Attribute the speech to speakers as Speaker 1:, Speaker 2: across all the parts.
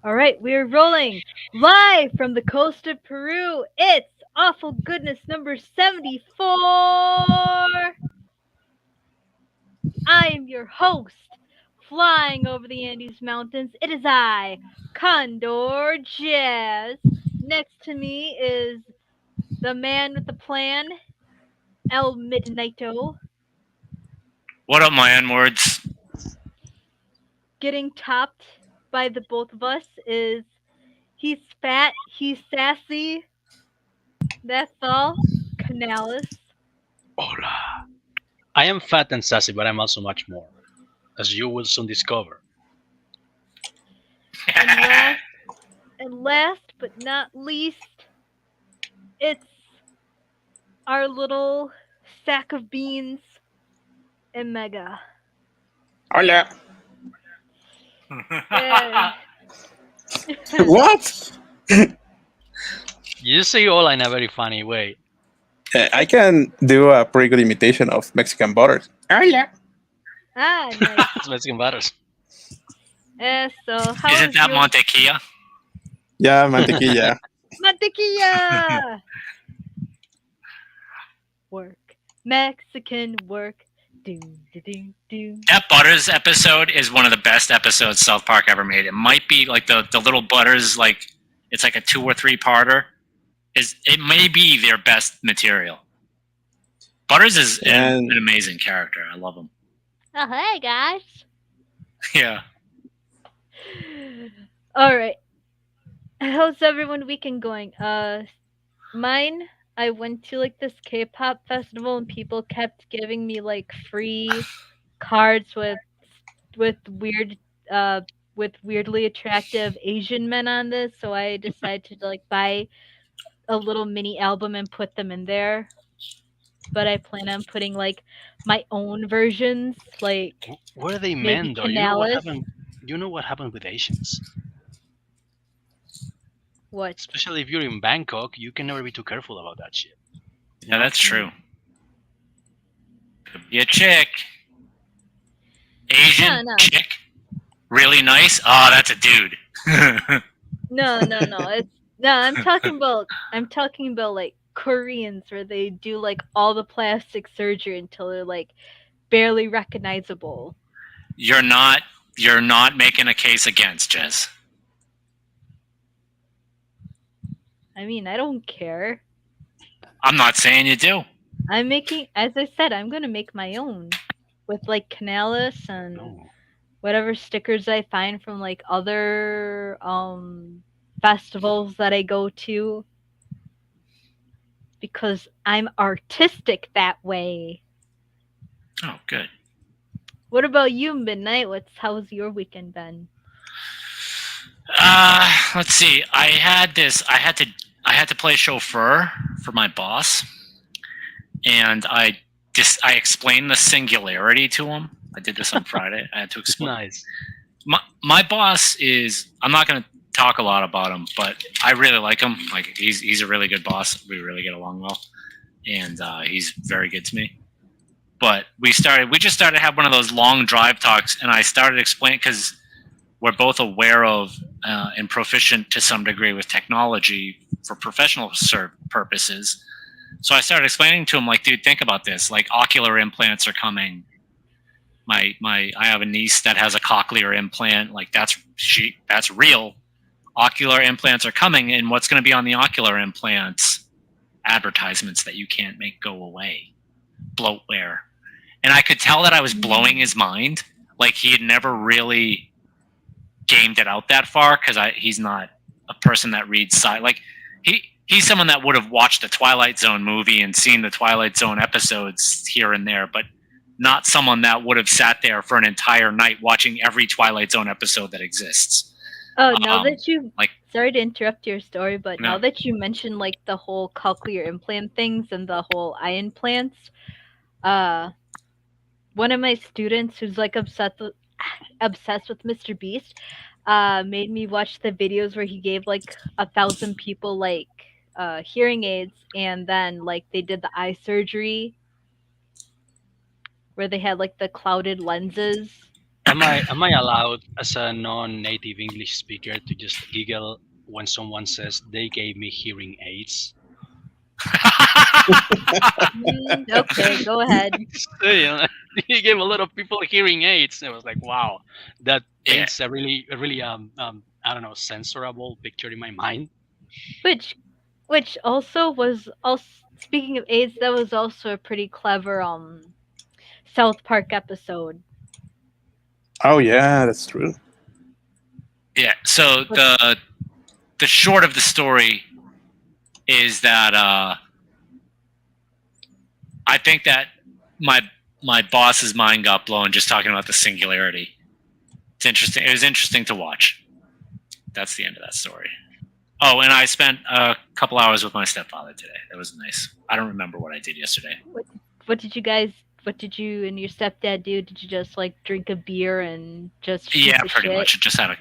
Speaker 1: All right, we're rolling live from the coast of Peru. It's Awful Goodness number 74. I am your host, flying over the Andes Mountains. It is I, Condor Jazz. Next to me is the man with the plan, El Midnighto.
Speaker 2: What up, my N-words?
Speaker 1: Getting topped by the both of us is he's fat, he's sassy. That's all. Canalis.
Speaker 3: Hola. I am fat and sassy, but I'm also much more, as you will soon discover.
Speaker 1: And last but not least, it's our little sack of beans, Omega.
Speaker 4: Hola.
Speaker 1: Uh,
Speaker 4: What?
Speaker 3: You say hola in a very funny way.
Speaker 4: I can do a pretty good imitation of Mexican butters. Hola.
Speaker 1: nice.
Speaker 3: It's Mexican butters.
Speaker 1: So how
Speaker 2: Isn't
Speaker 1: is
Speaker 2: that
Speaker 1: your
Speaker 2: mantequilla?
Speaker 4: Yeah, mantequilla.
Speaker 1: mantequilla? Work, Mexican work. Do do do do.
Speaker 2: That Butters episode is one of the best episodes South Park ever made. It might be like the little Butters, like it's like a 2 or 3 parter. It may be their best material. Butters is an amazing character. I love him.
Speaker 1: Oh hey guys.
Speaker 2: Yeah.
Speaker 1: All right. How's everyone weekend going? Mine. I went to like this K-pop festival and people kept giving me like free cards with weird with weirdly attractive Asian men on this, so I decided to like buy a little mini album and put them in there. But I plan on putting like my own versions, like
Speaker 3: What are they
Speaker 1: maybe
Speaker 3: meant, though? You know what
Speaker 1: Canalis.
Speaker 3: happened? You know what happened with Asians?
Speaker 1: What?
Speaker 3: Especially if you're in Bangkok, you can never be too careful about that shit.
Speaker 2: Yeah, that's true. Could be a chick. Asian
Speaker 1: No.
Speaker 2: chick. Really nice. Oh, that's a dude.
Speaker 1: No. I'm talking about like Koreans where they do like all the plastic surgery until they're like barely recognizable.
Speaker 2: You're not making a case against Jez.
Speaker 1: I mean, I don't care.
Speaker 2: I'm not saying you do.
Speaker 1: I'm making, as I said, I'm gonna make my own with like Canalis and
Speaker 3: No.
Speaker 1: whatever stickers I find from like other festivals that I go to because I'm artistic that way.
Speaker 2: Oh, good.
Speaker 1: What about you, Midnight? How's your weekend been?
Speaker 2: Let's see. I had to play chauffeur for my boss, and I explained the singularity to him. I did this on Friday. I had to explain.
Speaker 3: Nice.
Speaker 2: My boss is. I'm not going to talk a lot about him, but I really like him. Like he's a really good boss. We really get along well, and he's very good to me. But we just started to have one of those long drive talks, and I started explaining because we're both aware of and proficient to some degree with technology for professional purposes. So I started explaining to him, like, dude, think about this. Like, ocular implants are coming. I have a niece that has a cochlear implant. Like, that's real. Ocular implants are coming, and what's going to be on the ocular implants? Advertisements that you can't make go away. Bloatware. And I could tell that I was blowing his mind. Like, he had never really gamed it out that far because he's not a person that reads like he's someone that would have watched a Twilight Zone movie and seen the Twilight Zone episodes here and there, but not someone that would have sat there for an entire night watching every Twilight Zone episode that exists.
Speaker 1: Oh, now that you
Speaker 2: like,
Speaker 1: sorry to interrupt your story, but
Speaker 2: no.
Speaker 1: now that you mentioned like the whole cochlear implant things and the whole eye implants, one of my students who's like obsessed with Mr. Beast, made me watch the videos where he gave like 1,000 people like hearing aids, and then like they did the eye surgery where they had like the clouded lenses.
Speaker 3: Am I allowed as a non-native English speaker to just giggle when someone says they gave me hearing aids?
Speaker 1: Okay, go ahead.
Speaker 3: So, you gave a lot of people hearing aids. I was like, wow, that
Speaker 2: Yeah.
Speaker 3: paints a really I don't know, censorable picture in my mind.
Speaker 1: Which which also was also, speaking of AIDS, that was also a pretty clever South Park episode.
Speaker 4: Oh yeah, that's true.
Speaker 2: Yeah. So the short of the story is that I think that my my boss's mind got blown just talking about the singularity. It's interesting. It was interesting to watch. That's the end of that story. Oh, and I spent a couple hours with my stepfather today. That was nice. I don't remember what I did yesterday.
Speaker 1: What did you guys what did you and your stepdad do? Did you just like drink a beer and just shoot
Speaker 2: Yeah,
Speaker 1: the
Speaker 2: pretty
Speaker 1: shit?
Speaker 2: much. It just had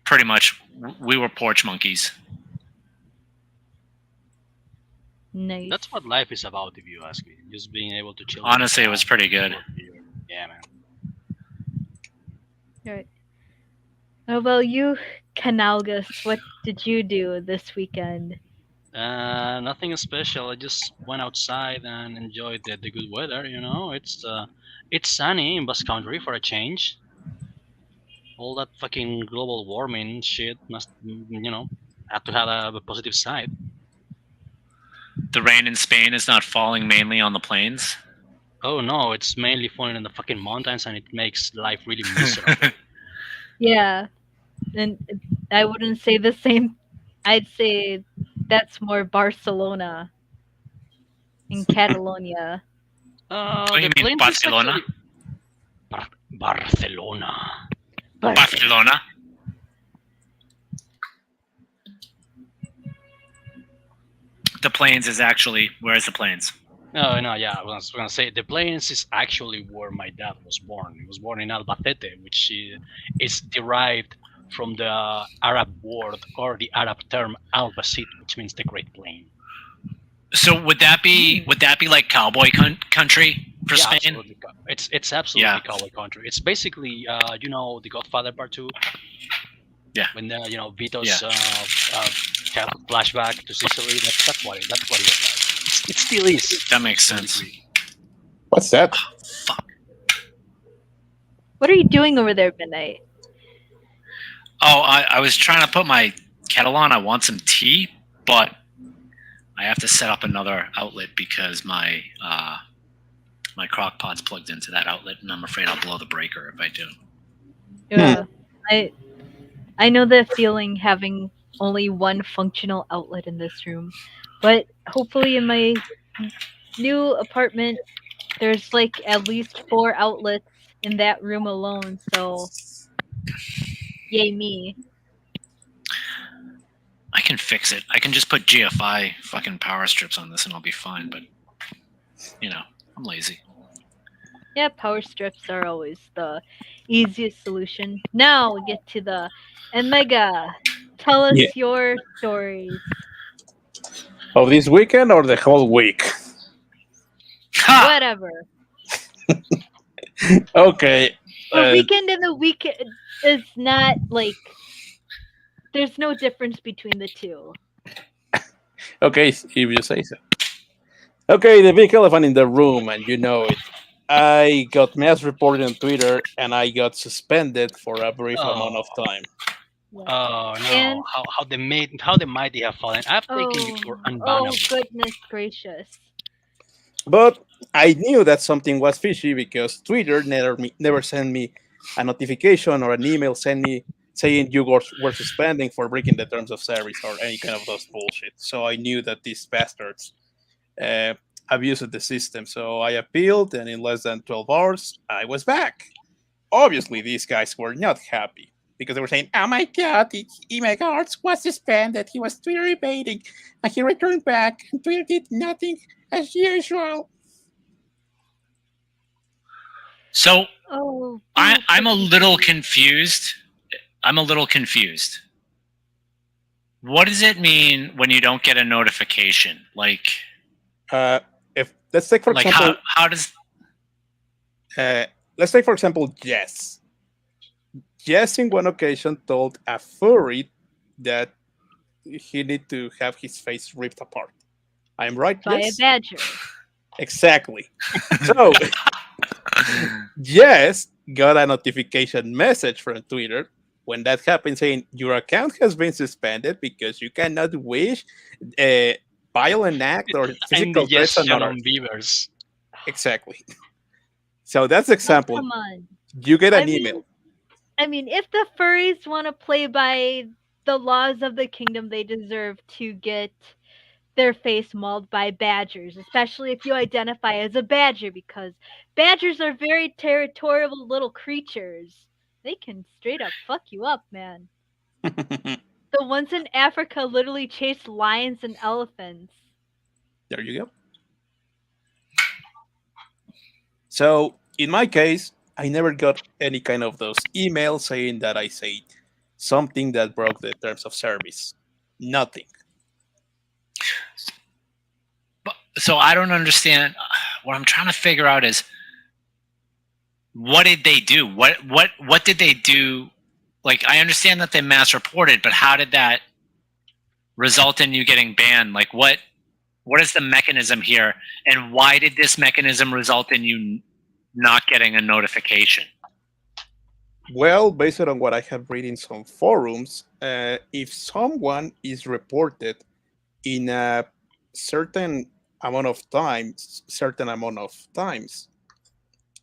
Speaker 2: pretty much. We were porch monkeys.
Speaker 1: Nice.
Speaker 3: That's what life is about, if you ask me. Just being able to chill.
Speaker 2: Honestly, it was pretty good.
Speaker 3: Yeah, man.
Speaker 1: Right. How about you, Canalgus? What did you do this weekend?
Speaker 3: Nothing special. I just went outside and enjoyed the good weather. It's sunny in Basque Country for a change. All that fucking global warming shit must, have to have a positive side.
Speaker 2: The rain in Spain is not falling mainly on the plains.
Speaker 3: Oh no, it's mainly falling in the fucking mountains, and it makes life really miserable.
Speaker 1: Yeah, and I wouldn't say the same. I'd say that's more Barcelona in Catalonia.
Speaker 2: Oh, you
Speaker 3: The
Speaker 2: mean
Speaker 3: plains is
Speaker 2: Barcelona?
Speaker 3: actually Barcelona.
Speaker 2: Barcelona. The plains is actually where's the plains?
Speaker 3: No, no, yeah, I was gonna say the plains is actually where my dad was born. He was born in Albacete, which is derived from the Arab word or the Arab term Albacete, which means the Great Plain.
Speaker 2: So would that be like cowboy country for
Speaker 3: Yeah,
Speaker 2: Spain?
Speaker 3: absolutely. It's absolutely
Speaker 2: Yeah.
Speaker 3: cowboy country. It's basically the Godfather Part 2.
Speaker 2: Yeah.
Speaker 3: When Vito's flashback to Sicily. That's what it was like. It still is.
Speaker 2: That makes sense.
Speaker 4: What's that?
Speaker 2: Fuck.
Speaker 1: What are you doing over there, Midnight?
Speaker 2: Oh, I was trying to put my kettle on. I want some tea, but I have to set up another outlet because my my crock pot's plugged into that outlet, and I'm afraid I'll blow the breaker if I do.
Speaker 1: Yeah, I know the feeling having only one functional outlet in this room, but hopefully in my new apartment, there's like at least 4 outlets in that room alone. So, yay me!
Speaker 2: I can fix it. I can just put GFI fucking power strips on this, and I'll be fine. But I'm lazy.
Speaker 1: Yeah, power strips are always the easiest solution. Now we get to the Mega. Tell us
Speaker 4: Yeah.
Speaker 1: your stories.
Speaker 4: Of this weekend or the whole week?
Speaker 2: Ha!
Speaker 1: Whatever.
Speaker 4: Okay.
Speaker 1: The weekend and the week is not like there's no difference between the two.
Speaker 4: Okay, if you say so. Okay, the big elephant in the room, and you know it. I got mass reported on Twitter, and I got suspended for a brief amount of time.
Speaker 3: Oh no!
Speaker 1: And
Speaker 3: How the mighty have fallen. I've taken you for
Speaker 1: oh
Speaker 3: unbannable.
Speaker 1: goodness gracious.
Speaker 4: But I knew that something was fishy because Twitter never sent me a notification or an email saying you were suspending for breaking the terms of service or any kind of those bullshit. So I knew that these bastards abused the system. So I appealed, and in less than 12 hours, I was back. Obviously, these guys were not happy because they were saying, "Oh my god, Email Arts was suspended. He was Twitter evading, and he returned back, and Twitter did nothing as usual."
Speaker 2: So
Speaker 1: Oh,
Speaker 2: I'm a little confused. I'm a little confused. What does it mean when you don't get a notification? Like,
Speaker 4: If let's take for
Speaker 2: like
Speaker 4: example,
Speaker 2: how does
Speaker 4: let's take for example, Jess. Jess, in one occasion, told a furry that he need to have his face ripped apart. I'm right,
Speaker 1: By a
Speaker 4: Jess?
Speaker 1: badger.
Speaker 4: Exactly. So, Jess got a notification message from Twitter when that happened saying your account has been suspended because you cannot wish a violent act or physical threats on
Speaker 3: Indigestion
Speaker 4: others.
Speaker 3: on beavers.
Speaker 4: Exactly. So that's
Speaker 1: Now
Speaker 4: example.
Speaker 1: come on.
Speaker 4: You get
Speaker 1: I
Speaker 4: an
Speaker 1: mean
Speaker 4: email.
Speaker 1: I mean, if the furries want to play by the laws of the kingdom, they deserve to get their face mauled by badgers, especially if you identify as a badger, because badgers are very territorial little creatures. They can straight up fuck you up, man. The ones in Africa literally chase lions and elephants.
Speaker 4: There you go. So in my case, I never got any kind of those emails saying that I said something that broke the terms of service. Nothing.
Speaker 2: So I don't understand. What I'm trying to figure out is what did they do? What did they do? Like I understand that they mass reported, but how did that result in you getting banned? Like what is the mechanism here, and why did this mechanism result in you not getting a notification?
Speaker 4: Well, based on what I have read in some forums, if someone is reported in a certain certain amount of times,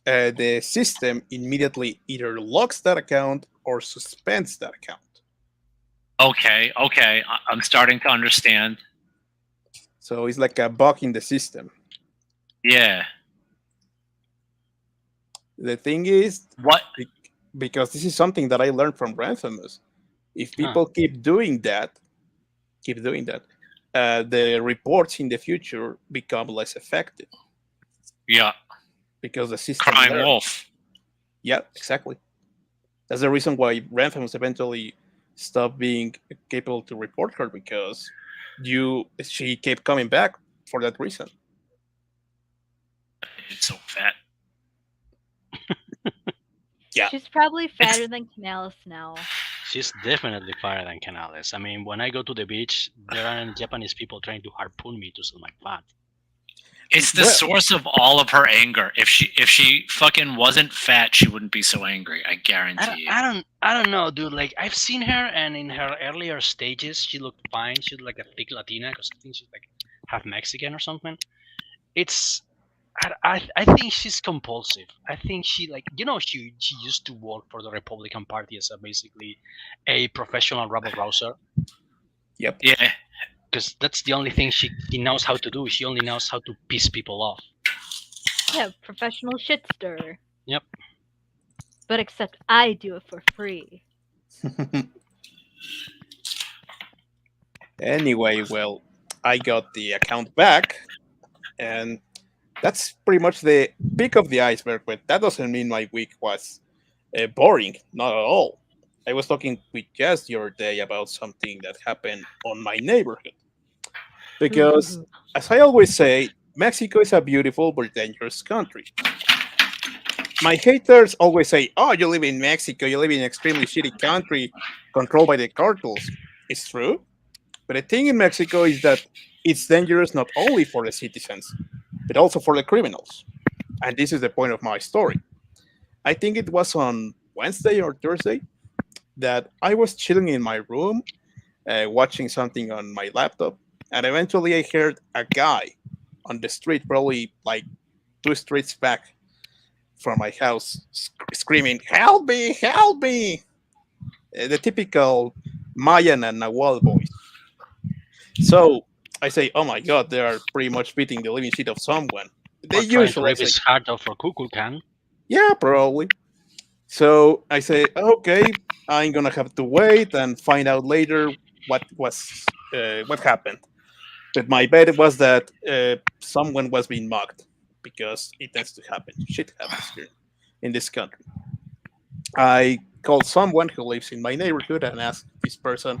Speaker 4: the system immediately either locks that account or suspends that account.
Speaker 2: Okay, I'm starting to understand.
Speaker 4: So it's like a bug in the system.
Speaker 2: Yeah.
Speaker 4: The thing is,
Speaker 2: What?
Speaker 4: because this is something that I learned from Ransomus, if
Speaker 3: Huh.
Speaker 4: people keep doing that, the reports in the future become less effective
Speaker 2: Yeah.
Speaker 4: because the system
Speaker 2: Crying
Speaker 4: learns.
Speaker 2: wolf.
Speaker 4: Yeah, exactly. That's the reason why Ransomus eventually stopped being capable to report her because she kept coming back for that reason.
Speaker 2: It's so fat.
Speaker 4: Yeah.
Speaker 1: She's probably
Speaker 2: It's
Speaker 1: fatter than Canalis now.
Speaker 3: She's definitely fatter than Canales. I mean, when I go to the beach, there are Japanese people trying to harpoon me to sell my fat.
Speaker 2: it's the
Speaker 4: Well,
Speaker 2: source of all of her anger. If she fucking wasn't fat, she wouldn't be so angry. I
Speaker 3: I
Speaker 2: guarantee
Speaker 3: don't,
Speaker 2: you.
Speaker 3: I don't, I don't know, dude. Like I've seen her, and in her earlier stages, she looked fine. She looked like a thick Latina, because I think she's like half Mexican or something. It's, I think she's compulsive. I think she like, she used to work for the Republican Party as basically a professional rabble rouser,
Speaker 4: yep.
Speaker 2: Yeah.
Speaker 3: because that's the only thing she knows how to do. She only knows how to piss people off.
Speaker 1: Yeah, professional shit stirrer.
Speaker 3: Yep.
Speaker 1: But except I do it for free.
Speaker 4: Anyway, well, I got the account back, and that's pretty much the peak of the iceberg. But that doesn't mean my week was boring, not at all. I was talking with Jess the other day about something that happened on my neighborhood. Because,
Speaker 1: Ooh.
Speaker 4: as I always say, Mexico is a beautiful but dangerous country. My haters always say, "Oh, you live in Mexico, you live in an extremely shitty country controlled by the cartels." It's true, but the thing in Mexico is that it's dangerous not only for the citizens, but also for the criminals. And this is the point of my story. I think it was on Wednesday or Thursday that I was chilling in my room, watching something on my laptop, and eventually I heard a guy on the street, probably like two streets back from my house, screaming, "Help me! Help me!" The typical Mayan and Nahual voice. So I say, "Oh my god, they are pretty much beating the living shit of someone." They
Speaker 3: Or trying to
Speaker 4: usually
Speaker 3: rip
Speaker 4: say,
Speaker 3: his heart out for Kukulkan.
Speaker 4: "Yeah, probably." So I say, "Okay, I'm gonna have to wait and find out later what happened." But my bet was that someone was being mugged because it tends to happen. Shit happens here in this country. I called someone who lives in my neighborhood and asked this person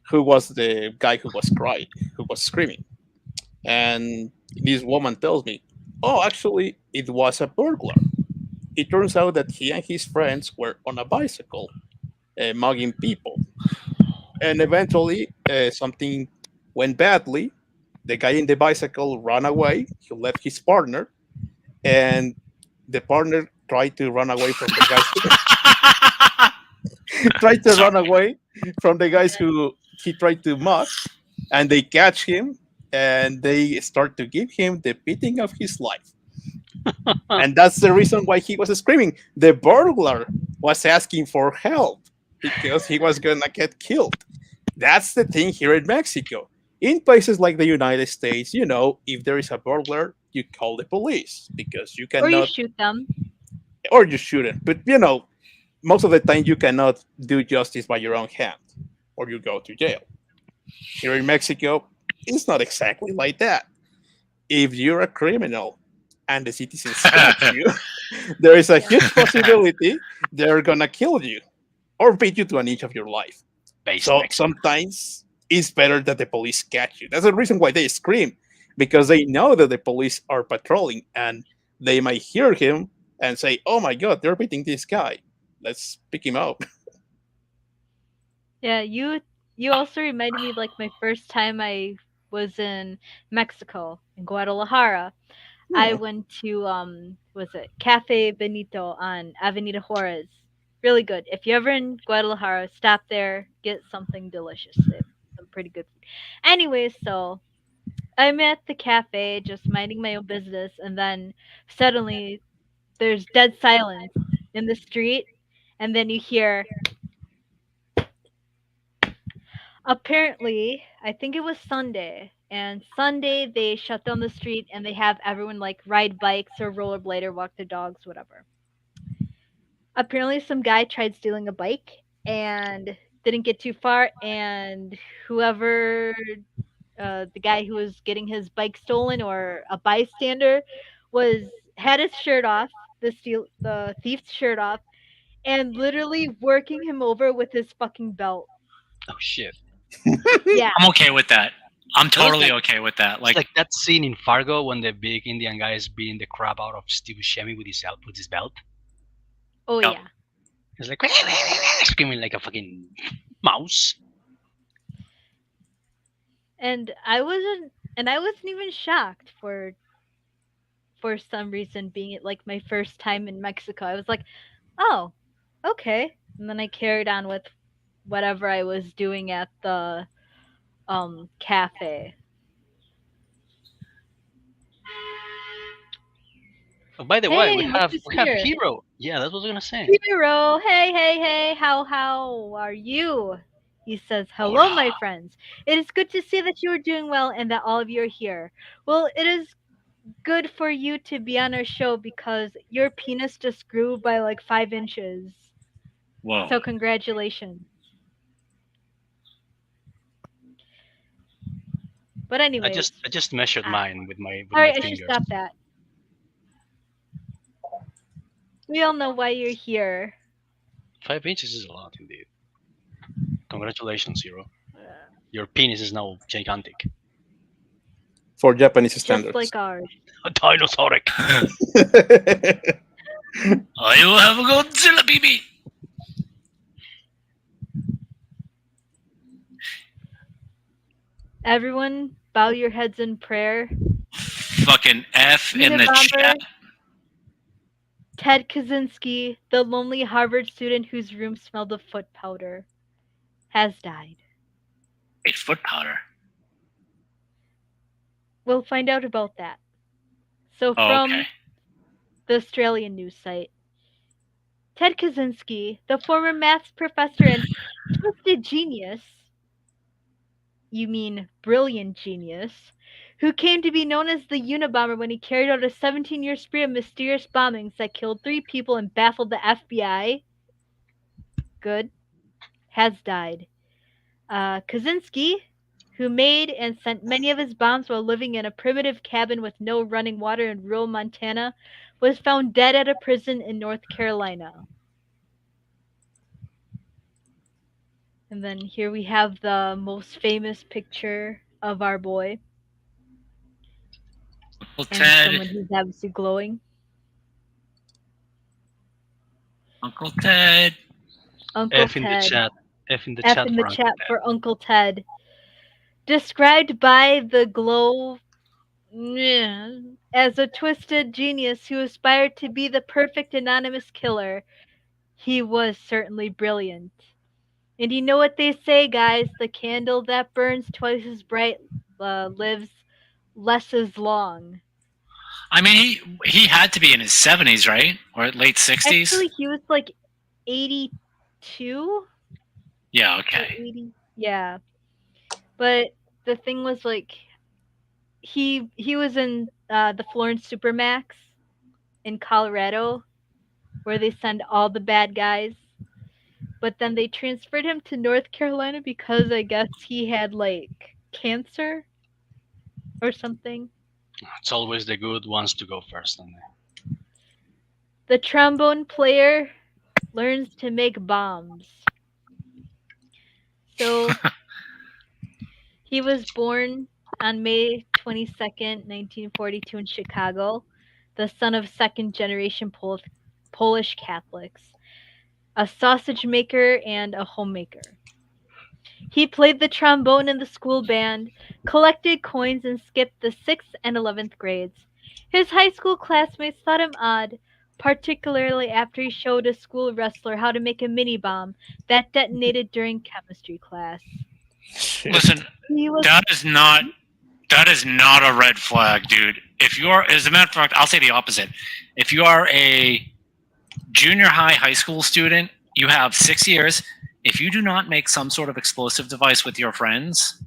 Speaker 4: who was the guy who was crying, who was screaming. And this woman tells me, "Oh, actually, it was a burglar. It turns out that he and his friends were on a bicycle mugging people. And eventually, something went badly. The guy in the bicycle ran away. He left his partner, and the partner tried to run away from the guys. Tried to
Speaker 2: Sorry.
Speaker 4: run away from the guys who he tried to mug, and they catch him, and they start to give him the beating of his life. And that's the reason why he was screaming. The burglar was asking for help because he was gonna get killed. That's the thing here in Mexico. In places like the United States, if there is a burglar, you call the police because you
Speaker 1: Or you
Speaker 4: cannot,
Speaker 1: shoot them.
Speaker 4: or you shouldn't. But most of the time you cannot do justice by your own hand, or you go to jail. Here in Mexico, it's not exactly like that. If you're a criminal and the citizens catch you, there is a
Speaker 1: Yeah.
Speaker 4: huge possibility they're gonna kill you or beat you to an inch of your life.
Speaker 3: Based
Speaker 4: So
Speaker 3: Mexico.
Speaker 4: sometimes it's better that the police catch you. That's the reason why they scream, because they know that the police are patrolling and they might hear him and say, "Oh my God, they're beating this guy. Let's pick him up."
Speaker 1: Yeah, you also reminded me of like my first time I was in Mexico, in Guadalajara. I
Speaker 4: Hmm.
Speaker 1: went to was it Cafe Benito on Avenida Juarez. Really good. If you're ever in Guadalajara, stop there, get something delicious. They have some pretty good food. Anyway, so I'm at the cafe just minding my own business, and then suddenly there's dead silence in the street, and then you hear, apparently, I think it was Sunday, and Sunday they shut down the street and they have everyone like ride bikes or rollerblade or walk their dogs, whatever. Apparently, some guy tried stealing a bike and didn't get too far, and whoever, the guy who was getting his bike stolen or a bystander, was had his shirt off, the thief's shirt off, and literally working him over with his fucking belt.
Speaker 3: Oh shit!
Speaker 1: Yeah.
Speaker 2: I'm okay with that. I'm
Speaker 3: It was
Speaker 2: totally
Speaker 3: like
Speaker 2: okay with that.
Speaker 3: it's
Speaker 2: Like,
Speaker 3: like that scene in Fargo when the big Indian guy is beating the crap out of Steve Buscemi with his belt.
Speaker 1: Oh
Speaker 2: yep.
Speaker 1: yeah.
Speaker 3: He's like screaming like a fucking mouse.
Speaker 1: And I wasn't even shocked for some reason, being it like my first time in Mexico. I was like, "Oh, okay." And then I carried on with whatever I was doing at the cafe.
Speaker 3: Oh, by the way,
Speaker 1: Hey,
Speaker 3: we
Speaker 1: look
Speaker 3: have
Speaker 1: who's
Speaker 3: we have
Speaker 1: here.
Speaker 3: Hero. Yeah, that's what I was gonna say.
Speaker 1: Hero. Hey, hey, hey. How are you? He says, "Hello,
Speaker 2: Hola.
Speaker 1: my friends. It is good to see that you are doing well and that all of you are here. Well, it is good for you to be on our show because your penis just grew by like 5 inches.
Speaker 2: Whoa.
Speaker 1: So congratulations." But anyways,
Speaker 3: I just measured
Speaker 1: uh,
Speaker 3: mine with my
Speaker 1: sorry, I should
Speaker 3: fingers.
Speaker 1: stop that. We all know why you're here.
Speaker 3: 5 inches is a lot indeed. Congratulations, Hero.
Speaker 1: Uh,
Speaker 3: Your penis is now gigantic.
Speaker 4: For Japanese
Speaker 1: just
Speaker 4: standards.
Speaker 1: like ours.
Speaker 3: A dinosauric.
Speaker 2: I will have a Godzilla baby.
Speaker 1: Everyone, bow your heads in prayer.
Speaker 2: Fucking F in the chat.
Speaker 1: Unabomber Ted Kaczynski, the lonely Harvard student whose room smelled of foot powder, has died.
Speaker 2: Wait, foot powder.
Speaker 1: We'll find out about that. So,
Speaker 2: Oh, okay.
Speaker 1: from the Australian news site, Ted Kaczynski, the former maths professor and twisted genius, you mean brilliant genius, who came to be known as the Unabomber when he carried out a 17-year spree of mysterious bombings that killed 3 people and baffled the FBI, good, has died. Kaczynski, who made and sent many of his bombs while living in a primitive cabin with no running water in rural Montana, was found dead at a prison in North Carolina. And then here we have the most famous picture of our boy
Speaker 2: Uncle
Speaker 1: and
Speaker 2: Ted.
Speaker 1: someone who's obviously glowing.
Speaker 2: Uncle Ted.
Speaker 1: Uncle
Speaker 3: F in the
Speaker 1: Ted.
Speaker 3: chat. F in the
Speaker 1: F
Speaker 3: chat
Speaker 1: in the
Speaker 3: for Uncle
Speaker 1: chat
Speaker 3: Ted.
Speaker 1: for Uncle Ted. Described by the Glow as a twisted genius who aspired to be the perfect anonymous killer, he was certainly brilliant. And you know what they say, guys? The candle that burns twice as bright lives less as long.
Speaker 2: I mean, he had to be in his 70s, right, or late 60s.
Speaker 1: Actually, he was like 82
Speaker 2: Yeah.
Speaker 1: or
Speaker 2: Okay.
Speaker 1: 80. Yeah. But the thing was like he was in the Florence Supermax in Colorado where they send all the bad guys. But then they transferred him to North Carolina because I guess he had like cancer or something.
Speaker 3: It's always the good ones to go first. And
Speaker 1: The trombone player learns to make bombs. So he was born on May 22nd, 1942, in Chicago, the son of second generation Polish Catholics, a sausage maker and a homemaker. He played the trombone in the school band, collected coins, and skipped the 6th and 11th grades. His high school classmates thought him odd, particularly after he showed a school wrestler how to make a mini bomb that detonated during chemistry class.
Speaker 4: Shit.
Speaker 2: Listen,
Speaker 1: He was
Speaker 2: that is not a red flag, dude. If you're, as a matter of fact, I'll say the opposite. If you are a junior high school student, you have 6 years. If you do not make some sort of explosive device with your friends,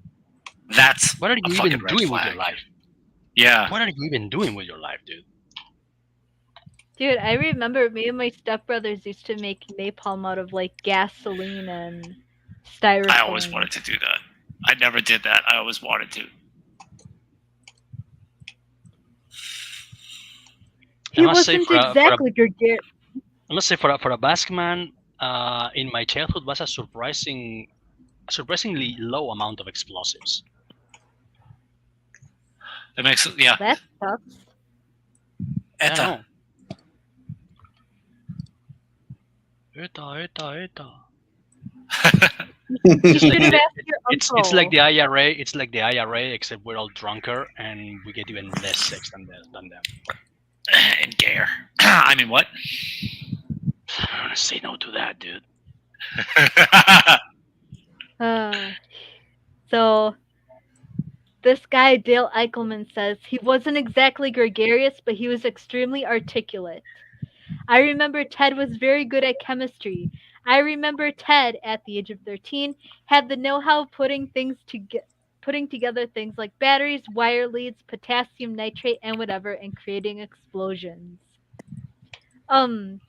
Speaker 2: that's
Speaker 3: what are
Speaker 2: a
Speaker 3: you
Speaker 2: fucking
Speaker 3: even
Speaker 2: red
Speaker 3: doing with your
Speaker 2: flag.
Speaker 3: life?
Speaker 2: Yeah.
Speaker 3: What are you even doing with your life, dude?
Speaker 1: Dude, I remember me and my stepbrothers used to make napalm out of like gasoline and
Speaker 2: I always
Speaker 1: styrofoam.
Speaker 2: wanted to do that. I never did that. I always wanted to.
Speaker 3: I
Speaker 1: He
Speaker 3: must say
Speaker 1: wasn't exactly gregarious.
Speaker 3: I must say for a basketman, in my childhood was a surprisingly low amount of explosives.
Speaker 2: That makes yeah.
Speaker 1: That sucks.
Speaker 3: I
Speaker 2: Eta.
Speaker 3: know. Eta.
Speaker 1: You
Speaker 3: It's like
Speaker 1: should have asked your
Speaker 3: it's like
Speaker 1: uncle.
Speaker 3: the IRA. It's like the IRA, except we're all drunker and we get even less sex than them.
Speaker 2: And gayer. I mean, what?
Speaker 3: I don't want to say no to that, dude.
Speaker 1: So this guy Dale Eichelman says he wasn't exactly gregarious, but he was extremely articulate. I remember Ted was very good at chemistry. I remember Ted, at the age of 13, had the know-how of putting together things like batteries, wire leads, potassium nitrate, and whatever, and creating explosions. Um,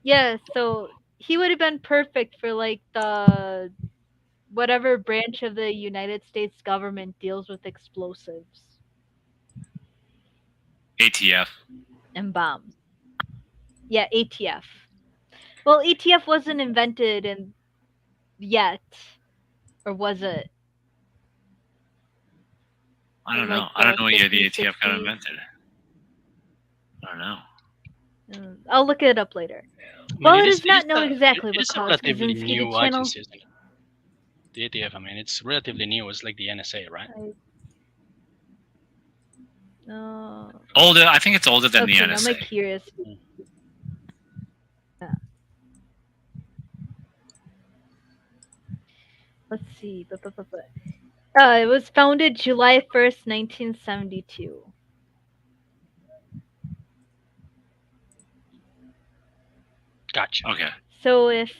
Speaker 1: yeah, so he would have been perfect for like the whatever branch of the United States government deals with explosives
Speaker 2: ATF.
Speaker 1: and bombs. Yeah, ATF. Well, ATF wasn't invented and yet, or was it?
Speaker 2: I
Speaker 1: In
Speaker 2: don't know.
Speaker 1: like
Speaker 2: I don't
Speaker 1: the
Speaker 2: know what year the
Speaker 1: 50s,
Speaker 2: ATF got
Speaker 1: 60s.
Speaker 2: invented. I don't know.
Speaker 1: I'll look it up later.
Speaker 3: I mean,
Speaker 1: Well, it is not known exactly
Speaker 3: it
Speaker 1: what
Speaker 3: is a
Speaker 1: caused
Speaker 3: relatively
Speaker 1: Kaczynski to
Speaker 3: new
Speaker 1: channel.
Speaker 3: agency, isn't it? The ATF. I mean, it's relatively new. It's like the NSA, right?
Speaker 2: Older. I think it's older than the
Speaker 1: Okay, now my
Speaker 2: NSA.
Speaker 1: curious. Let's see. It was founded July 1st, 1972.
Speaker 3: Gotcha.
Speaker 2: Okay.
Speaker 1: So if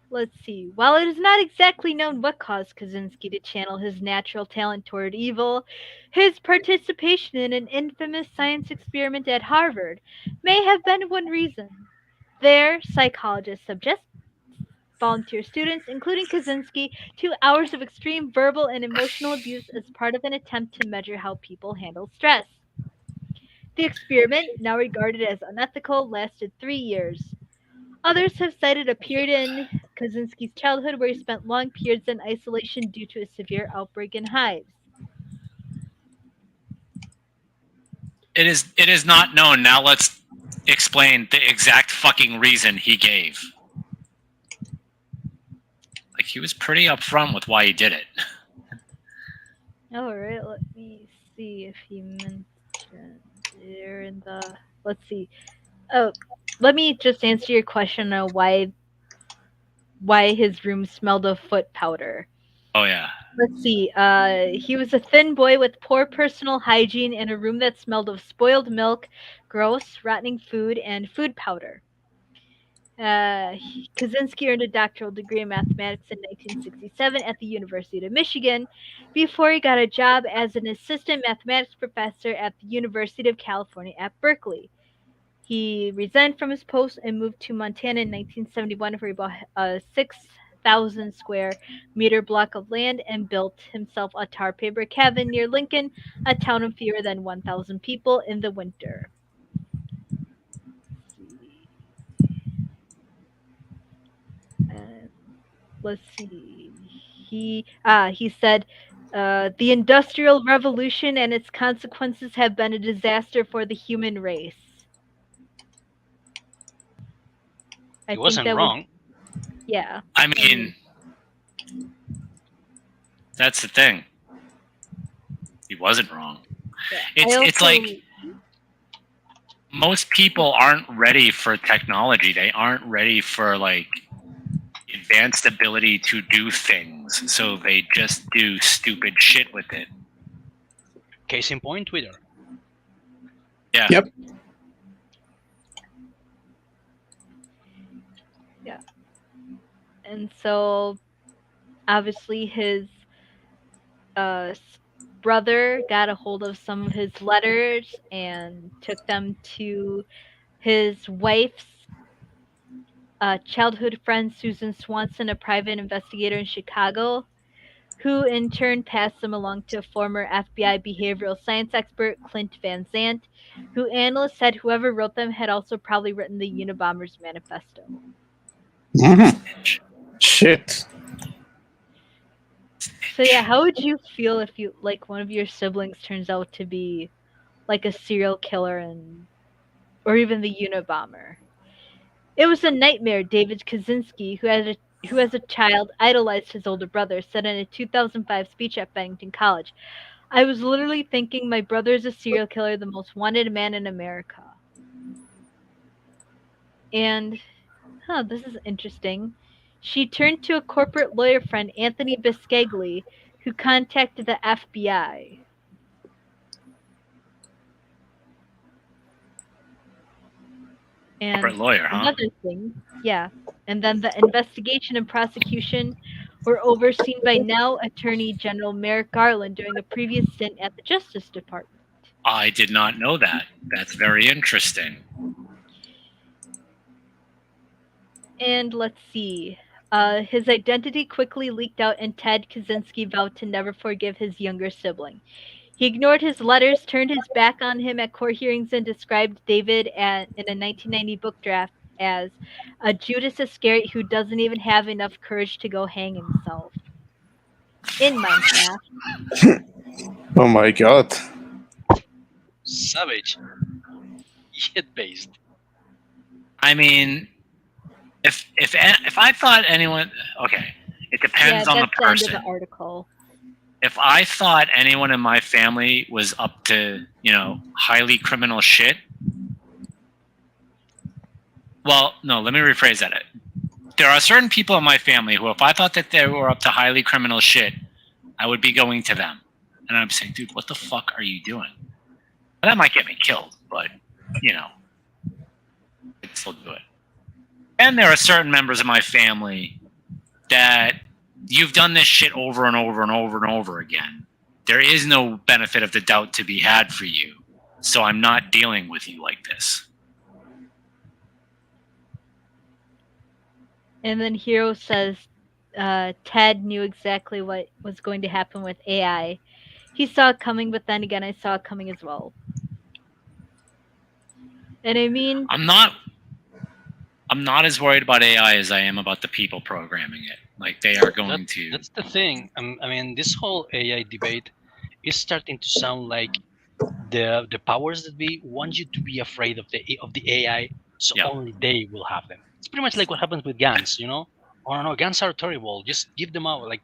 Speaker 1: let's see. While it is not exactly known what caused Kaczynski to channel his natural talent toward evil, his participation in an infamous science experiment at Harvard may have been one reason. There, psychologists suggest volunteer students, including Kaczynski, 2 hours of extreme verbal and emotional abuse as part of an attempt to measure how people handle stress. The experiment, now regarded as unethical, lasted 3 years. Others have cited a period in Kaczynski's childhood where he spent long periods in isolation due to a severe outbreak in hives.
Speaker 2: It is not known. Now let's explain the exact fucking reason he gave. Like, he was pretty upfront with why he did it.
Speaker 1: All right, let me see if he mentioned here in the. Let's see. Oh, let me just answer your question on why his room smelled of foot powder.
Speaker 2: Oh yeah.
Speaker 1: Let's see. He was a thin boy with poor personal hygiene in a room that smelled of spoiled milk, gross, rotting food, and food powder. Kaczynski earned a doctoral degree in mathematics in 1967 at the University of Michigan before he got a job as an assistant mathematics professor at the University of California at Berkeley. He resigned from his post and moved to Montana in 1971, where he bought a 6,000 square meter block of land and built himself a tar paper cabin near Lincoln, a town of fewer than 1,000 people in the winter. Uh, let's see. He said, the Industrial Revolution and its consequences have been a disaster for the human race. I
Speaker 3: He
Speaker 1: think
Speaker 3: wasn't
Speaker 1: that was
Speaker 3: wrong.
Speaker 1: yeah.
Speaker 2: I
Speaker 1: I mean,
Speaker 2: mean, that's the thing. He wasn't wrong.
Speaker 1: yeah.
Speaker 2: It's like most people aren't ready for technology. They aren't ready for like advanced ability to do things, so they just do stupid shit with it.
Speaker 3: Case in point, Twitter.
Speaker 2: Yeah.
Speaker 4: Yep.
Speaker 1: Yeah. And so obviously his brother got a hold of some of his letters and took them to his wife's childhood friend Susan Swanson, a private investigator in Chicago, who in turn passed them along to a former FBI behavioral science expert, Clint Van Zant, who analysts said whoever wrote them had also probably written the Unabomber's manifesto.
Speaker 4: Mhm. Shit.
Speaker 1: So yeah, how would you feel if you like one of your siblings turns out to be like a serial killer and or even the Unabomber? It was a nightmare, David Kaczynski, who as a child idolized his older brother, said in a 2005 speech at Bennington College. I was literally thinking my brother is a serial killer, the most wanted man in America. And this is interesting. She turned to a corporate lawyer friend, Anthony Biscagli, who contacted the FBI.
Speaker 2: Corporate
Speaker 1: And
Speaker 2: lawyer, huh?
Speaker 1: another thing, yeah. And then the investigation and prosecution were overseen by now Attorney General Merrick Garland during a previous stint at the Justice Department.
Speaker 2: I did not know that. That's very interesting.
Speaker 1: And let's see. His identity quickly leaked out, and Ted Kaczynski vowed to never forgive his younger sibling. He ignored his letters, turned his back on him at court hearings, and described David in a 1990 book draft as a Judas Iscariot who doesn't even have enough courage to go hang himself. In Minecraft.
Speaker 4: Oh my god.
Speaker 3: Savage. Yet based.
Speaker 2: I mean, if I thought anyone, okay, it
Speaker 1: Yeah,
Speaker 2: depends on the
Speaker 1: that's the end of
Speaker 2: person.
Speaker 1: the article.
Speaker 2: If I thought anyone in my family was up to, highly criminal shit, well, no, let me rephrase that. There are certain people in my family who, if I thought that they were up to highly criminal shit, I would be going to them. And I'm saying, dude, what the fuck are you doing? Well, that might get me killed, but, I'd still do it. And there are certain members of my family that you've done this shit over and over and over and over again. There is no benefit of the doubt to be had for you. So I'm not dealing with you like this.
Speaker 1: And then Hero says Ted knew exactly what was going to happen with AI. He saw it coming, but then again, I saw it coming as well. And I mean,
Speaker 2: I'm not as worried about AI as I am about the people programming it. Like, they are going to.
Speaker 3: That's the thing. I mean, this whole AI debate is starting to sound like the powers that be want you to be afraid of the AI, so
Speaker 2: Yeah.
Speaker 3: only they will have them. It's pretty much like what happens with guns, you know. Oh no, guns are terrible. Just give them out, like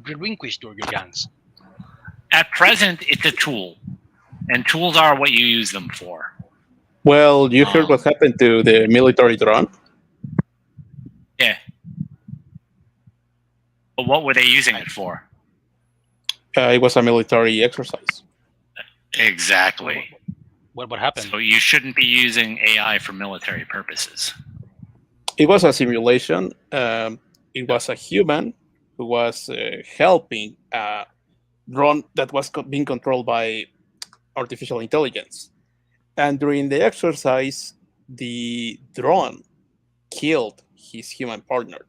Speaker 3: relinquish your guns.
Speaker 2: At present, it's a tool, and tools are what you use them for.
Speaker 4: Well, you heard
Speaker 2: Um,
Speaker 4: what happened to the military drone?
Speaker 2: yeah. But what were they using it for?
Speaker 4: It was a military exercise.
Speaker 3: What,
Speaker 2: Exactly.
Speaker 3: what happened?
Speaker 2: So you shouldn't be using AI for military purposes.
Speaker 4: It was a simulation. It was a human who was helping a drone that was being controlled by artificial intelligence. And during the exercise, the drone killed his human partner.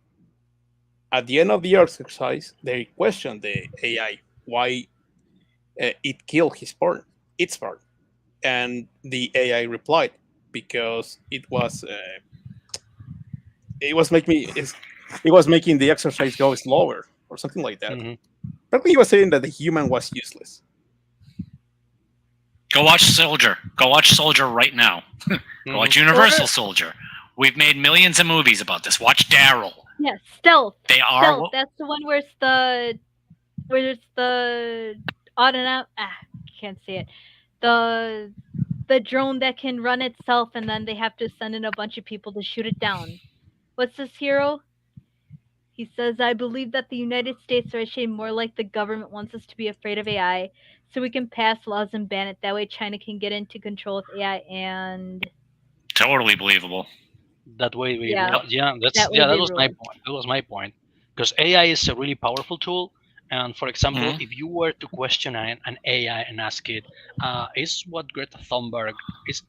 Speaker 4: At the end of the exercise, they questioned the AI why it killed its partner, and the AI replied because it was making me it was making the exercise go slower or something like that.
Speaker 3: Hmm.
Speaker 4: Probably he was saying that the human was useless.
Speaker 2: Go watch Soldier. Go watch Soldier right now. Go watch Universal
Speaker 1: Or
Speaker 2: Soldier. We've made millions of movies about this. Watch Daryl.
Speaker 1: yeah, stealth.
Speaker 2: They are.
Speaker 1: Stealth. That's the one where it's the autonom can't say it. The the drone that can run itself and then they have to send in a bunch of people to shoot it down. What's this hero? He says, I believe that the United States are actually more like the government wants us to be afraid of AI, so we can pass laws and ban it. That way China can get into control of AI and
Speaker 2: Totally believable.
Speaker 3: That way we
Speaker 1: yeah,
Speaker 3: rule. Yeah,
Speaker 1: that way
Speaker 3: that
Speaker 1: they
Speaker 3: was
Speaker 1: rule
Speaker 3: my
Speaker 1: us.
Speaker 3: point. That was my point. Because AI is a really powerful tool. And for example,
Speaker 2: Mhm.
Speaker 3: if you were to question an AI and ask it, is what Greta Thunberg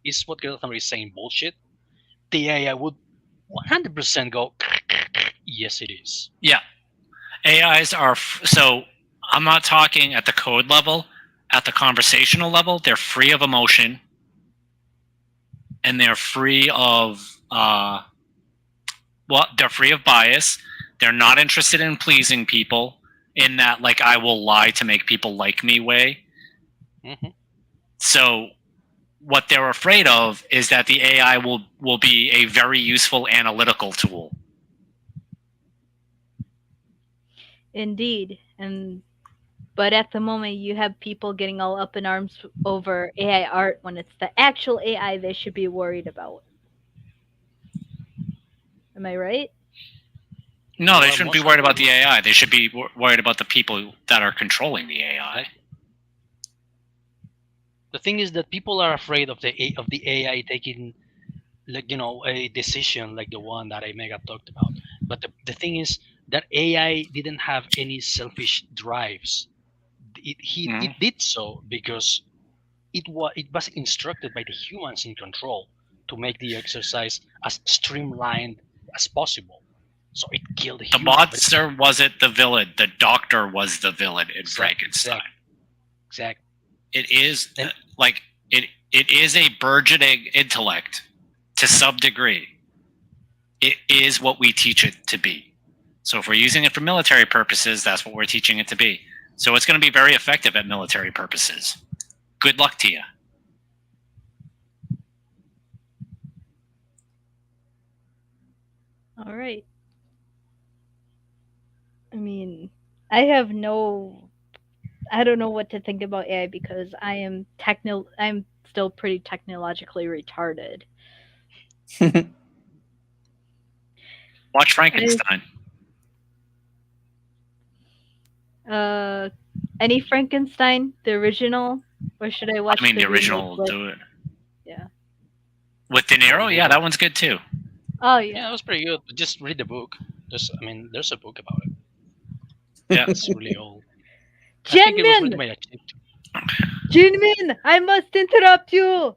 Speaker 3: is what Greta Thunberg is saying bullshit? The AI would 100% go, yes, it is.
Speaker 2: Yeah. AIs are. So I'm not talking at the code level. At the conversational level, they're free of emotion and they're free of. Well, they're free of bias. They're not interested in pleasing people in that, like, I will lie to make people like me way.
Speaker 3: Hmm.
Speaker 2: So what they're afraid of is that the AI will be a very useful analytical tool.
Speaker 1: Indeed. But at the moment you have people getting all up in arms over AI art when it's the actual AI they should be worried about. Am I right?
Speaker 2: No,
Speaker 3: You
Speaker 2: they
Speaker 3: are
Speaker 2: shouldn't be
Speaker 3: most
Speaker 2: worried
Speaker 3: likely
Speaker 2: about the AI. They should be worried about the people that are controlling the AI.
Speaker 3: exactly. The thing is that people are afraid of the AI taking, like, a decision like the one that I mega talked about. But the thing is that AI didn't have any selfish drives. It
Speaker 2: Mhm.
Speaker 3: did so because it was instructed by the humans in control to make the exercise as streamlined as possible. So it killed the
Speaker 2: The
Speaker 3: humans. But
Speaker 2: monster wasn't the villain. The doctor was the villain in Frankenstein.
Speaker 3: exact, exact.
Speaker 2: It is
Speaker 3: And
Speaker 2: like it is a burgeoning intellect to some degree. It is what we teach it to be. So if we're using it for military purposes, that's what we're teaching it to be. So it's going to be very effective at military purposes. Good luck to you.
Speaker 1: All right. I mean, I don't know what to think about AI because I'm still pretty technologically retarded.
Speaker 2: Watch
Speaker 1: I
Speaker 2: Frankenstein.
Speaker 1: uh any Frankenstein, the original, or should I
Speaker 2: I
Speaker 1: watch
Speaker 2: mean,
Speaker 1: the
Speaker 2: the
Speaker 1: remake
Speaker 2: original will
Speaker 1: with
Speaker 2: do it
Speaker 1: yeah.
Speaker 2: with De
Speaker 3: well,
Speaker 2: Niro.
Speaker 3: the
Speaker 2: Yeah, that one's good too.
Speaker 1: Oh
Speaker 3: yeah, it
Speaker 1: yeah.
Speaker 3: was pretty good. But just read the book. There's a book about it.
Speaker 2: Yeah.
Speaker 3: It's really old. I think it was written
Speaker 1: Jinmin!
Speaker 3: by a kid.
Speaker 1: Jinmin! I must interrupt you!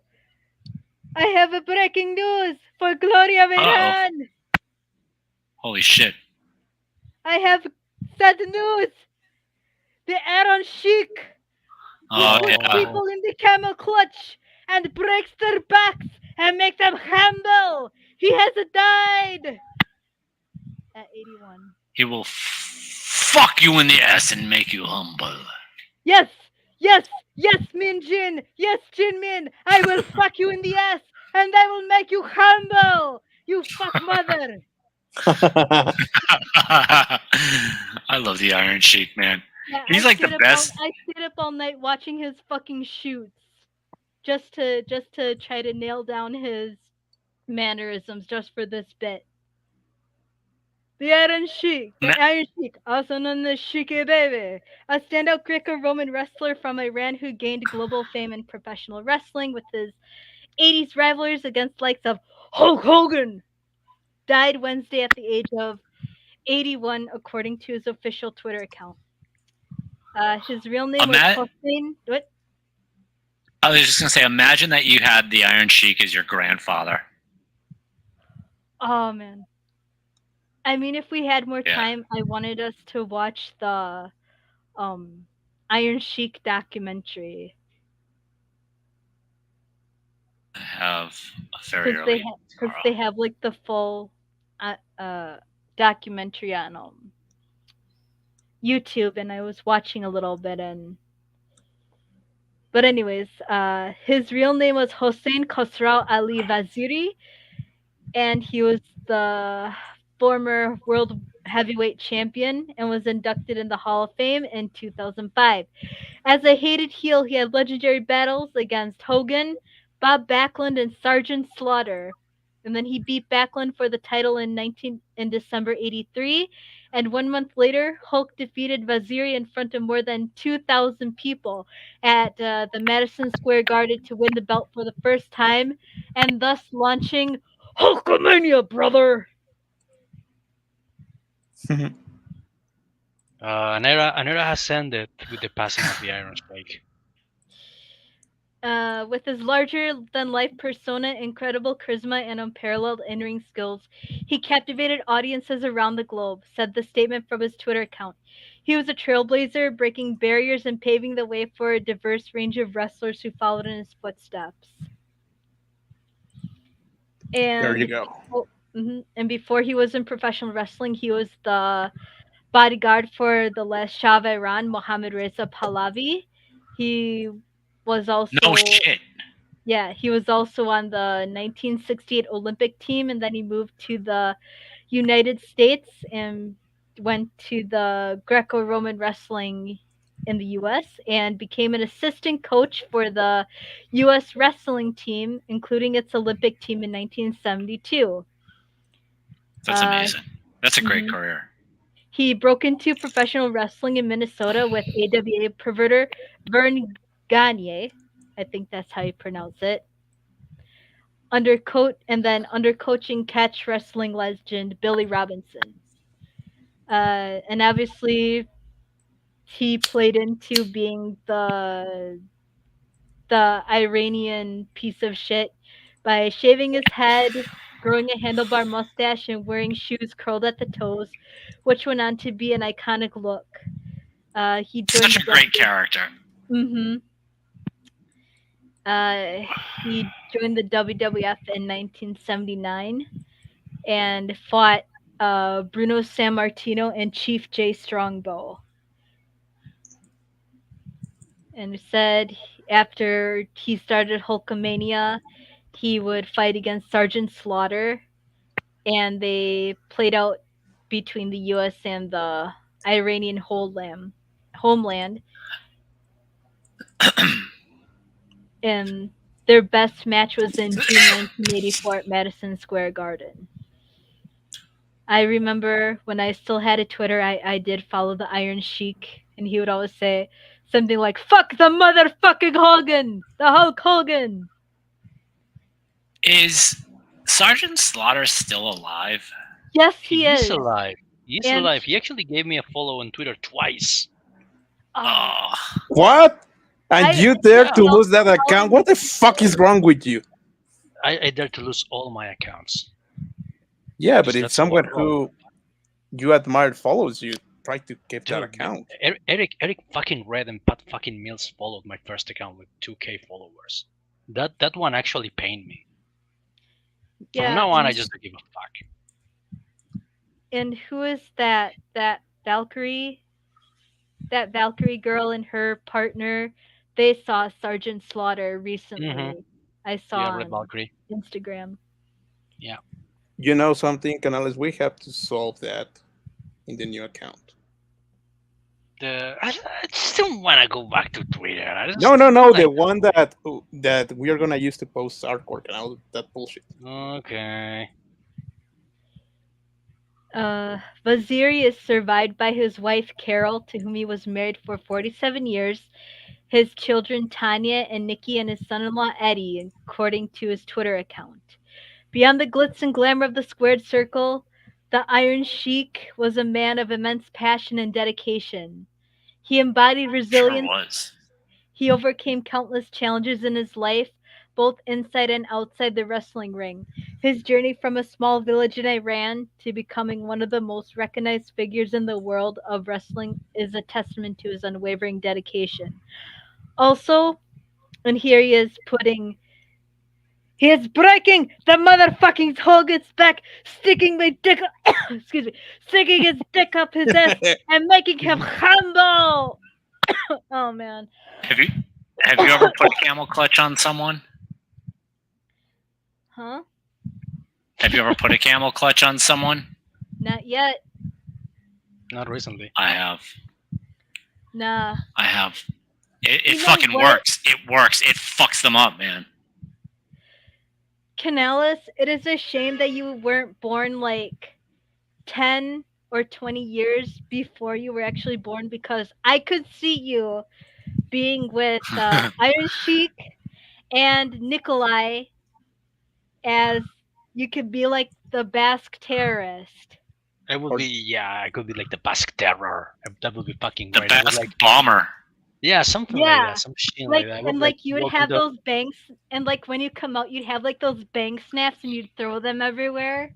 Speaker 1: I have a breaking news for Gloria of
Speaker 2: Uh oh.
Speaker 1: Iran!
Speaker 2: Holy shit.
Speaker 1: I have sad news! The Iron Sheik! He
Speaker 2: Oh
Speaker 1: puts
Speaker 2: yeah.
Speaker 3: Oh,
Speaker 1: people in the camel clutch and breaks their backs and makes them humble! He has died! At 81.
Speaker 2: He will fuck you in the ass and make you humble.
Speaker 1: Yes! Yes! Yes, Min Jin! Yes, Jin Min! I will fuck you in the ass! And I will make you humble! You fuck mother!
Speaker 2: I love the Iron Sheik, man.
Speaker 1: Yeah,
Speaker 2: He's like the best.
Speaker 1: I stayed up all night watching his fucking shoots. Just to try to nail down his mannerisms just for this bit. The
Speaker 2: Ma-
Speaker 1: Iron Sheik, also known as Shiki Baby, a standout Greco-Roman wrestler from Iran who gained global fame in professional wrestling with his 80s rivalries against likes of Hulk Hogan, died Wednesday at the age of 81, according to his official Twitter account. His real name was
Speaker 2: Ima-
Speaker 1: Hossein. What?
Speaker 2: I was just gonna say, imagine that you had the Iron Sheik as your grandfather.
Speaker 1: Oh man. I mean, if we had more
Speaker 2: Yeah,
Speaker 1: time, I wanted us to watch the um Iron Sheik documentary
Speaker 2: I have a very early
Speaker 1: because
Speaker 2: tomorrow.
Speaker 1: they have like the full uh, uh documentary on YouTube, and I was watching a little bit. And but anyways, his real name was Hossein Khosrau Ali Vaziri, and he was the former world heavyweight champion and was inducted in the Hall of Fame in 2005. As a hated heel, he had legendary battles against Hogan, Bob Backlund, and Sergeant Slaughter. And then he beat Backlund for the title in December '83. And 1 month later, Hulk defeated Vaziri in front of more than 2,000 people at the Madison Square Garden to win the belt for the first time, and thus launching Hulkamania, brother.
Speaker 3: An era has ended with the passing of the Iron Strike.
Speaker 1: With his larger than life persona, incredible charisma, and unparalleled in ring skills, he captivated audiences around the globe, said the statement from his Twitter account. He was a trailblazer, breaking barriers and paving the way for a diverse range of wrestlers who followed in his footsteps.
Speaker 4: There you
Speaker 1: And
Speaker 4: go.
Speaker 1: and before he was in professional wrestling, he was the bodyguard for the last Shah of Iran, Mohammad Reza Pahlavi. He was
Speaker 2: No
Speaker 1: also
Speaker 2: shit.
Speaker 1: Yeah, he was also on the 1968 Olympic team, and then he moved to the United States and went to the Greco-Roman wrestling in the US and became an assistant coach for the US wrestling team, including its Olympic team in 1972.
Speaker 2: That's
Speaker 1: Uh,
Speaker 2: amazing. That's a great
Speaker 1: mhm.
Speaker 2: career.
Speaker 1: He broke into professional wrestling in Minnesota with AWA perverter Vern Gagne. I think that's how you pronounce it. Under coaching catch wrestling legend Billy Robinson. And obviously he played into being the Iranian piece of shit by shaving his head, growing a handlebar mustache, and wearing shoes curled at the toes, which went on to be an iconic look. He joined
Speaker 2: Such
Speaker 1: the
Speaker 2: a great
Speaker 1: W.
Speaker 2: character.
Speaker 1: Mm-hmm. Uh, he joined the WWF in 1979 and fought Bruno Sammartino and Chief Jay Strongbow. And said after he started Hulkamania, he would fight against Sergeant Slaughter, and they played out between the U.S. and the Iranian homeland, and their best match was in June 1984 at Madison Square Garden. I remember when I still had a Twitter, I did follow the Iron Sheik, and he would always say something like, "Fuck the motherfucking Hogan! The Hulk Hogan!"
Speaker 2: Is Sergeant Slaughter still alive?
Speaker 1: Yes, he
Speaker 3: He is
Speaker 1: is.
Speaker 3: alive. He is
Speaker 1: And
Speaker 3: alive. He actually gave me a follow on Twitter twice.
Speaker 1: oh,
Speaker 2: Oh,
Speaker 4: What? And
Speaker 1: I
Speaker 4: you dare
Speaker 3: Yeah,
Speaker 4: to
Speaker 1: felt
Speaker 4: lose that account? What the fuck is wrong with you?
Speaker 3: I dare to lose all my accounts
Speaker 4: Yeah, but
Speaker 3: because
Speaker 4: if
Speaker 3: that's how I
Speaker 4: someone
Speaker 3: roll.
Speaker 4: who you admire follows you, try to keep that
Speaker 3: Dude,
Speaker 4: account.
Speaker 3: Eric fucking Red and Pat fucking Mills followed my first account with 2K followers. That one actually pained me. From
Speaker 1: yeah,
Speaker 3: now on, I just don't give a fuck.
Speaker 1: and who is that Valkyrie? That Valkyrie girl and her partner they saw Sergeant Slaughter
Speaker 3: Mm-hmm.
Speaker 1: recently. I saw
Speaker 3: Yeah, Red
Speaker 1: on
Speaker 3: Valkyrie.
Speaker 1: Instagram.
Speaker 3: Yeah.
Speaker 4: You know something, Canales? We have to solve that in the new account.
Speaker 3: I just don't want to go back to Twitter. I
Speaker 4: No,
Speaker 3: just
Speaker 4: no,
Speaker 3: feel
Speaker 4: no. The
Speaker 3: like
Speaker 4: one that we are gonna use to post hardcore canal. That bullshit.
Speaker 3: okay.
Speaker 1: Vaziri is survived by his wife Carol, to whom he was married for 47 years, his children Tanya and Nikki, and his son-in-law Eddie, according to his Twitter account. Beyond the glitz and glamour of the squared circle, the Iron Sheik was a man of immense passion and dedication. He embodied
Speaker 2: Sure
Speaker 1: resilience.
Speaker 2: was.
Speaker 1: He overcame countless challenges in his life, both inside and outside the wrestling ring. His journey from a small village in Iran to becoming one of the most recognized figures in the world of wrestling is a testament to his unwavering dedication. Also, and here he is breaking the motherfucking Hogan's back, sticking my dick, excuse me, sticking his dick up his ass and making him humble. Oh man,
Speaker 2: Have you have you ever put a camel clutch on someone?
Speaker 1: huh?
Speaker 2: Have you ever put a camel clutch on someone?
Speaker 1: Not yet.
Speaker 3: Not recently.
Speaker 2: I have.
Speaker 1: Nah.
Speaker 2: I have. It
Speaker 1: You know
Speaker 2: fucking
Speaker 1: what,
Speaker 2: works. It works. It fucks them up, man.
Speaker 1: Canales? It is a shame that you weren't born like 10 or 20 years before you were actually born because I could see you being with Iron Sheik and Nikolai as you could be like the Basque terrorist.
Speaker 3: It would
Speaker 4: Or
Speaker 3: be yeah. It could be like the Basque Terror. That would be fucking
Speaker 2: The
Speaker 3: great. I would
Speaker 2: Basque
Speaker 3: like
Speaker 2: bomber.
Speaker 3: yeah, something like
Speaker 1: Yeah.
Speaker 3: that, some shit like
Speaker 1: Like
Speaker 3: that. I would
Speaker 1: and
Speaker 3: like
Speaker 1: like you would
Speaker 3: walk
Speaker 1: have
Speaker 3: into
Speaker 1: those bangs and like when you come out you'd have like those bang snaps and you'd throw them everywhere.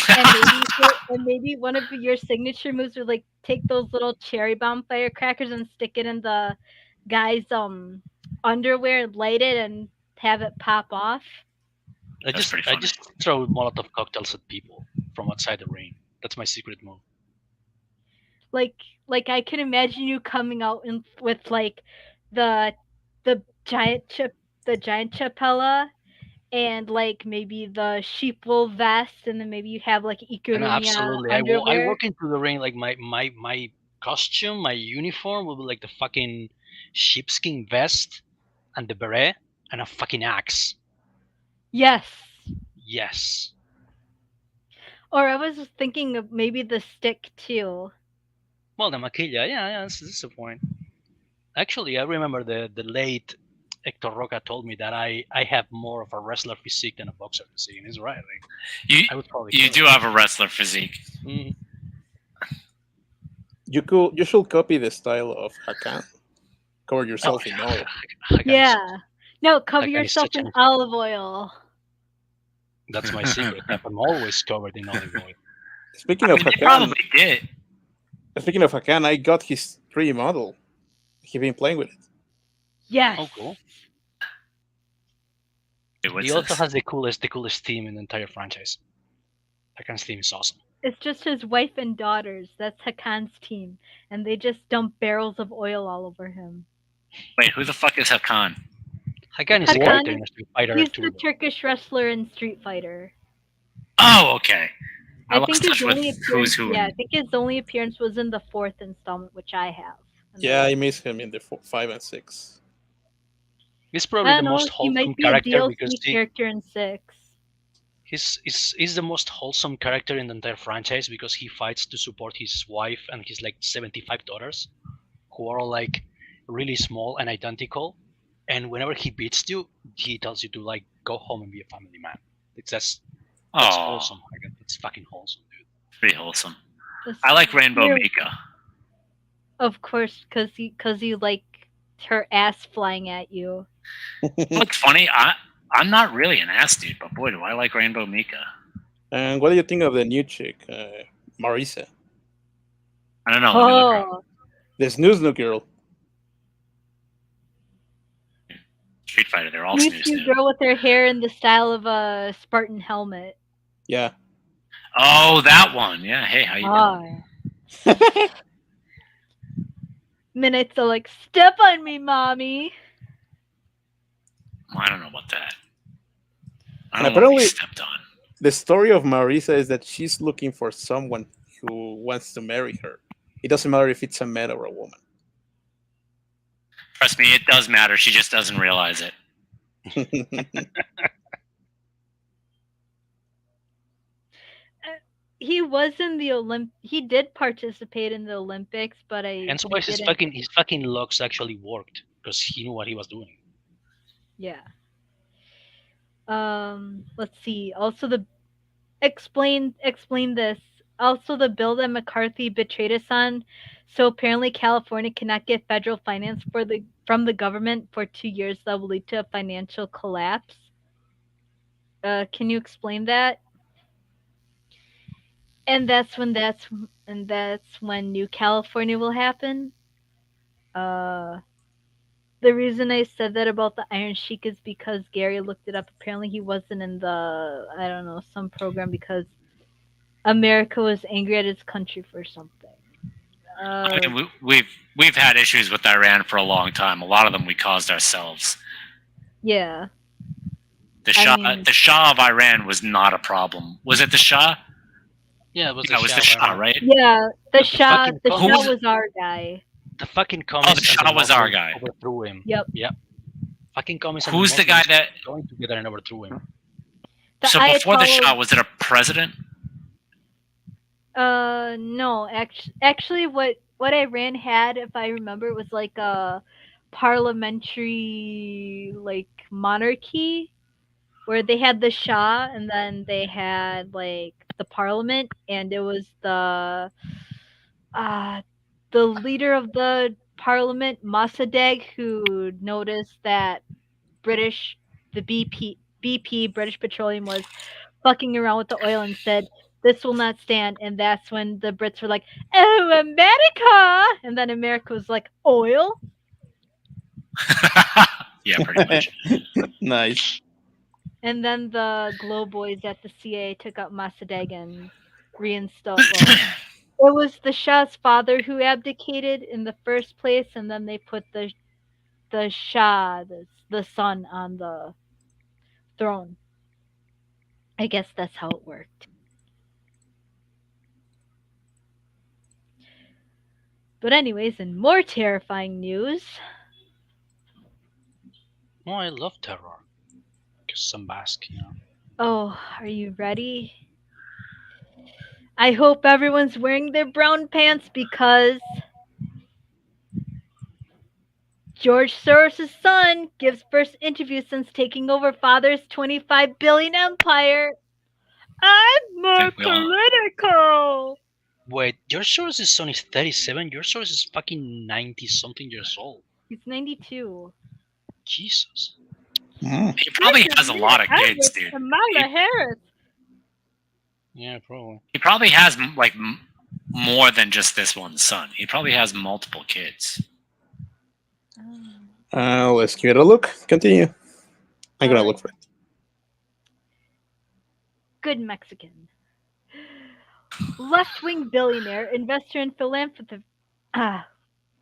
Speaker 1: And maybe one of your signature moves would like take those little cherry bomb firecrackers and stick it in the guy's underwear, light it, and have it pop off.
Speaker 2: That's pretty
Speaker 3: I
Speaker 2: funny.
Speaker 3: just throw Molotov cocktails at people from outside the ring. That's my secret move.
Speaker 1: Like like I can imagine you coming out with like the the giant chapella and like maybe the sheep wool vest, and then maybe you have like
Speaker 3: And
Speaker 1: Ikurunya
Speaker 3: absolutely, I
Speaker 1: underwear.
Speaker 3: walk into the ring like my costume, my uniform will be like the fucking sheepskin vest and the beret and a fucking axe.
Speaker 1: Yes.
Speaker 3: Yes.
Speaker 1: Or I was thinking of maybe the stick too.
Speaker 3: Well, the maquilla, yeah, that's the point. Actually, I remember the late Hector Roca told me that I have more of a wrestler physique than a boxer physique, and he's right. Like,
Speaker 2: You
Speaker 3: I would probably
Speaker 2: you
Speaker 3: kill
Speaker 2: do have a wrestler physique.
Speaker 3: him.
Speaker 4: you should copy the style of Hakan. Cover
Speaker 3: Oh,
Speaker 4: yourself in oil.
Speaker 3: Hakan is
Speaker 1: Yeah. No, cover
Speaker 3: Hakan is
Speaker 1: yourself
Speaker 3: such
Speaker 1: in
Speaker 3: an.
Speaker 1: olive oil.
Speaker 3: That's my secret. I'm always covered in olive oil.
Speaker 4: Speaking
Speaker 2: I
Speaker 4: of
Speaker 2: mean, they
Speaker 4: Hakan,
Speaker 2: probably did.
Speaker 4: I got his 3 model. He been playing with it.
Speaker 1: Yes.
Speaker 3: Oh, cool.
Speaker 2: Wait,
Speaker 3: He
Speaker 2: what's
Speaker 3: also
Speaker 2: this?
Speaker 3: has the coolest team in the entire franchise. Hakan's team is awesome.
Speaker 1: It's just his wife and daughters. That's Hakan's team. And they just dump barrels of oil all over him.
Speaker 2: Wait, who the fuck is Hakan?
Speaker 3: Hakan is a
Speaker 4: What?
Speaker 3: character
Speaker 1: Hakan,
Speaker 3: in Street Fighter
Speaker 1: he's
Speaker 3: 2.
Speaker 1: the Turkish wrestler in Street Fighter.
Speaker 2: Oh, okay. I
Speaker 1: I
Speaker 2: lost
Speaker 1: think his
Speaker 2: touch with
Speaker 1: only
Speaker 2: who's
Speaker 1: appearance,
Speaker 2: who.
Speaker 1: yeah, I think his only appearance was in the fourth installment, which I have. And I
Speaker 4: Yeah, I
Speaker 1: like.
Speaker 4: miss him in the 5 and 6.
Speaker 3: He's probably
Speaker 1: I
Speaker 3: the
Speaker 1: don't know.
Speaker 3: most
Speaker 1: He
Speaker 3: wholesome
Speaker 1: might be a
Speaker 3: character because
Speaker 1: DLC character in six.
Speaker 3: he's the most wholesome character in the entire franchise because he fights to support his wife and his like 75 daughters who are all like really small and identical. And whenever he beats you, he tells you to like go home and be a family man. It's that's
Speaker 2: Oh,
Speaker 3: wholesome. Like, that's fucking wholesome, dude.
Speaker 2: pretty wholesome.
Speaker 1: This
Speaker 2: I like Rainbow
Speaker 1: year,
Speaker 2: Mika.
Speaker 1: of course, because you like her ass flying at you.
Speaker 2: What's funny, I'm not really an ass dude, but boy, do I like Rainbow Mika.
Speaker 4: And what do you think of the new chick, Marisa?
Speaker 2: I don't know the new girl.
Speaker 1: Oh,
Speaker 4: The snooze new girl.
Speaker 2: Street Fighter, they're all
Speaker 1: new
Speaker 2: snooze
Speaker 1: new
Speaker 2: new.
Speaker 1: girl with her hair in the style of a Spartan helmet.
Speaker 4: Yeah.
Speaker 2: Oh, that one. Yeah. Hey, how you doing?
Speaker 1: Oh, Minutes are like, step on me, mommy.
Speaker 2: I don't know about that. I
Speaker 4: And
Speaker 2: don't want to be
Speaker 4: apparently,
Speaker 2: stepped on.
Speaker 4: the story of Marisa is that she's looking for someone who wants to marry her. It doesn't matter if it's a man or a woman.
Speaker 2: Trust me, it does matter. She just doesn't realize it.
Speaker 1: He was in the He did participate in the Olympics, but
Speaker 3: Hence
Speaker 1: he
Speaker 3: why
Speaker 1: didn't.
Speaker 3: his fucking locks actually worked because he knew what he was doing.
Speaker 1: Yeah. Let's see. Also, the explain this. Also, the bill that McCarthy betrayed us on. So apparently, California cannot get federal finance for the from the government for 2 years. That will lead to a financial collapse. Can you explain that? And that's when New California will happen. Uh, the reason I said that about the Iron Sheik is because Gary looked it up. Apparently, he wasn't in the I don't know some program because America was angry at his country for something.
Speaker 2: I
Speaker 1: Uh,
Speaker 2: mean, we've had issues with Iran for a long time. A lot of them we caused ourselves.
Speaker 1: yeah.
Speaker 2: The
Speaker 1: I
Speaker 2: Shah,
Speaker 1: mean,
Speaker 2: the Shah of Iran was not a problem. Was it the Shah?
Speaker 3: Yeah, it was the
Speaker 2: Yeah, it was the
Speaker 3: Shah of
Speaker 2: Shah,
Speaker 3: Iran.
Speaker 2: right?
Speaker 1: yeah. The
Speaker 3: But
Speaker 1: Shah, the
Speaker 2: Who
Speaker 1: Shah
Speaker 2: was?
Speaker 1: was our guy.
Speaker 3: the fucking
Speaker 2: Oh, the
Speaker 3: commies and the
Speaker 2: Shah was our
Speaker 3: Muslims
Speaker 2: guy.
Speaker 3: overthrew him.
Speaker 1: Yep.
Speaker 3: Yep. Fucking commies and the
Speaker 2: Who's the guy
Speaker 3: Muslims
Speaker 2: that?
Speaker 3: joined together and overthrew him.
Speaker 1: The
Speaker 2: So before the
Speaker 1: Ayatollah.
Speaker 2: Shah, was it a president?
Speaker 1: No. Actually, what Iran had, if I remember, was like a parliamentary like monarchy where they had the Shah and then they had like the parliament and it was uh the leader of the parliament Mossadegh who noticed that British the BP British Petroleum was fucking around with the oil and said this will not stand, and that's when the Brits were like, "Oh, America!" And then America was like, "Oil."
Speaker 2: Yeah, pretty much.
Speaker 4: Nice.
Speaker 1: And then the Glow Boys at the CIA took out Mossadegh and reinstalled. Well, it was the Shah's father who abdicated in the first place, and then they put the Shah, the son, on the throne. I guess that's how it worked. But anyways, in more terrifying news,
Speaker 3: Oh, I love terror. Because some Basque, you know.
Speaker 1: oh, are you ready? I hope everyone's wearing their brown pants because George Soros' son gives first interview since taking over father's 25 billion empire. I'm
Speaker 2: I
Speaker 1: more
Speaker 2: think we all.
Speaker 1: political.
Speaker 3: Wait, your Soros' son is 37? Your Soros is fucking 90 something years old.
Speaker 1: He's 92.
Speaker 3: Jesus.
Speaker 4: Mm.
Speaker 2: He
Speaker 1: Look
Speaker 2: probably
Speaker 1: at
Speaker 2: has a
Speaker 1: me.
Speaker 2: lot of
Speaker 1: I'm
Speaker 2: kids,
Speaker 1: with
Speaker 2: dude.
Speaker 1: Kamala Harris.
Speaker 3: Yeah, probably.
Speaker 2: He probably has like more than just this one son. He probably has multiple kids.
Speaker 4: Let's give it a look. Continue. I'm gonna
Speaker 1: Uh,
Speaker 4: look for it.
Speaker 1: good Mexican. Left wing billionaire, investor, and philanthropist. Ah,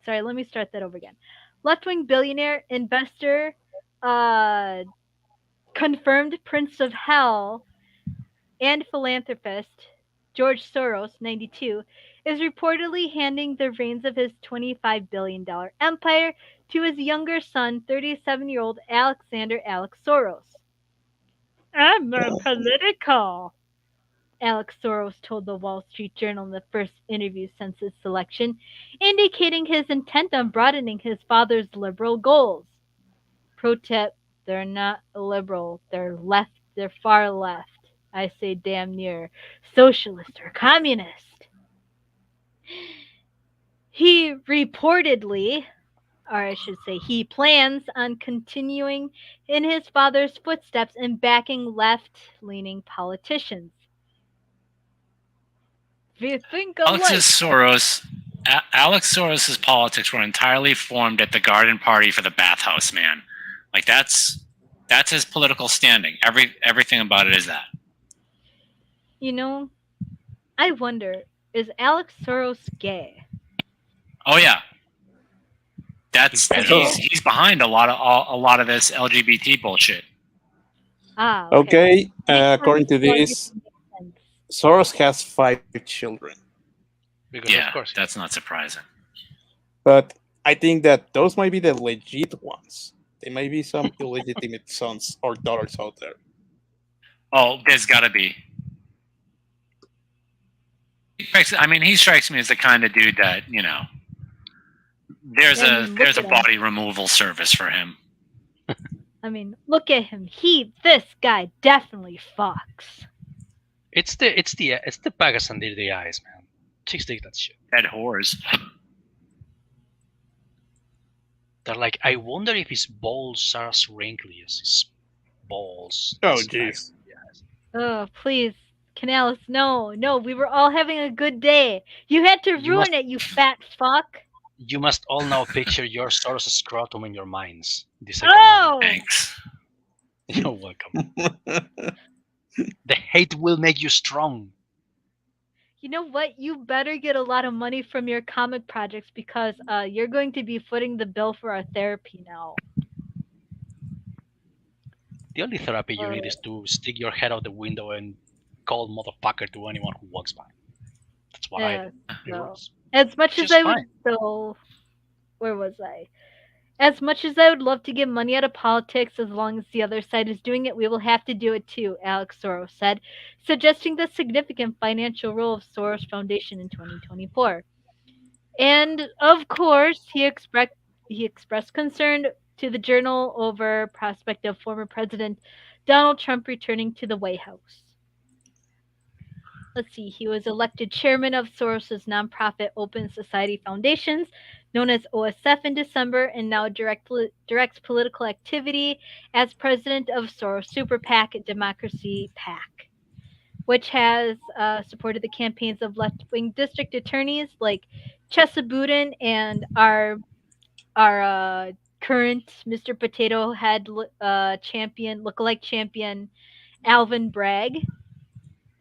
Speaker 1: sorry, let me start that over again. Left wing billionaire, investor, uh, confirmed prince of hell, and philanthropist George Soros, 92, is reportedly handing the reins of his $25 billion empire to his younger son, 37-year-old Alexander Alex Soros. I'm more
Speaker 4: Oh.
Speaker 1: political, Alex Soros told the Wall Street Journal in the first interview since his selection, indicating his intent on broadening his father's liberal goals. Pro tip, they're not liberal, they're left, they're far left. I say damn near socialist or communist. He reportedly, or I should say, he plans on continuing in his father's footsteps and backing left leaning politicians. If you think alike.
Speaker 2: Alex Soros's politics were entirely formed at the garden party for the bathhouse man. Like that's his political standing. Everything about it is that.
Speaker 1: You know, I wonder, is Alex Soros gay?
Speaker 2: Oh yeah, That's
Speaker 3: better.
Speaker 2: he's behind a lot of this LGBT bullshit.
Speaker 1: Ah, okay.
Speaker 4: Okay,
Speaker 1: Makes sense.
Speaker 4: according to
Speaker 1: Well, you
Speaker 4: this,
Speaker 1: can make sense.
Speaker 4: Soros has 5 children.
Speaker 3: Because of
Speaker 2: Yeah,
Speaker 3: course,
Speaker 2: that's not surprising.
Speaker 4: But I think that those might be the legit ones. There might be some illegitimate sons or daughters out there.
Speaker 2: Oh, there's got to be. He strikes me as the kind of dude that there's
Speaker 1: I
Speaker 2: a
Speaker 1: mean, look
Speaker 2: there's a
Speaker 1: at him.
Speaker 2: body removal service for him.
Speaker 1: I mean, look at him. This guy definitely fucks.
Speaker 3: it's the Pagas under the eyes, man. Chicks dig that shit.
Speaker 2: Dead whores.
Speaker 3: They're like, I wonder if his balls are as wrinkly as his balls.
Speaker 4: Oh,
Speaker 3: This Pagas
Speaker 4: jeez.
Speaker 3: under the eyes.
Speaker 1: Oh, please. Canales, no, no, we were all having a good day. You had to
Speaker 3: You must
Speaker 1: ruin it, you fat fuck.
Speaker 3: you must all now picture your Soros scrotum in your minds. This I command.
Speaker 1: Oh!
Speaker 2: Thanks.
Speaker 3: You're welcome. The hate will make you strong.
Speaker 1: You know what? You better get a lot of money from your comic projects because you're going to be footing the bill for our therapy now.
Speaker 3: The only therapy you
Speaker 1: Uh,
Speaker 3: need is to stick your head out the window and call motherfucker to anyone who walks by. That's what I
Speaker 1: yeah,
Speaker 3: do. It
Speaker 1: so
Speaker 3: works.
Speaker 1: as much as
Speaker 3: Just
Speaker 1: I
Speaker 3: fine.
Speaker 1: would, so where was I? As much as I would love to get money out of politics, as long as the other side is doing it, we will have to do it too, Alex Soros said, suggesting the significant financial role of Soros Foundation in 2024. And of course, he expressed concern to the Journal over prospect of former President Donald Trump returning to the White House. Let's see, he was elected chairman of Soros's nonprofit Open Society Foundations, known as OSF, in December, and now directs political activity as president of Soros Super PAC Democracy PAC, which has supported the campaigns of left-wing district attorneys like Chesa Boudin and our current Mr. Potato Head champion, lookalike champion Alvin Bragg,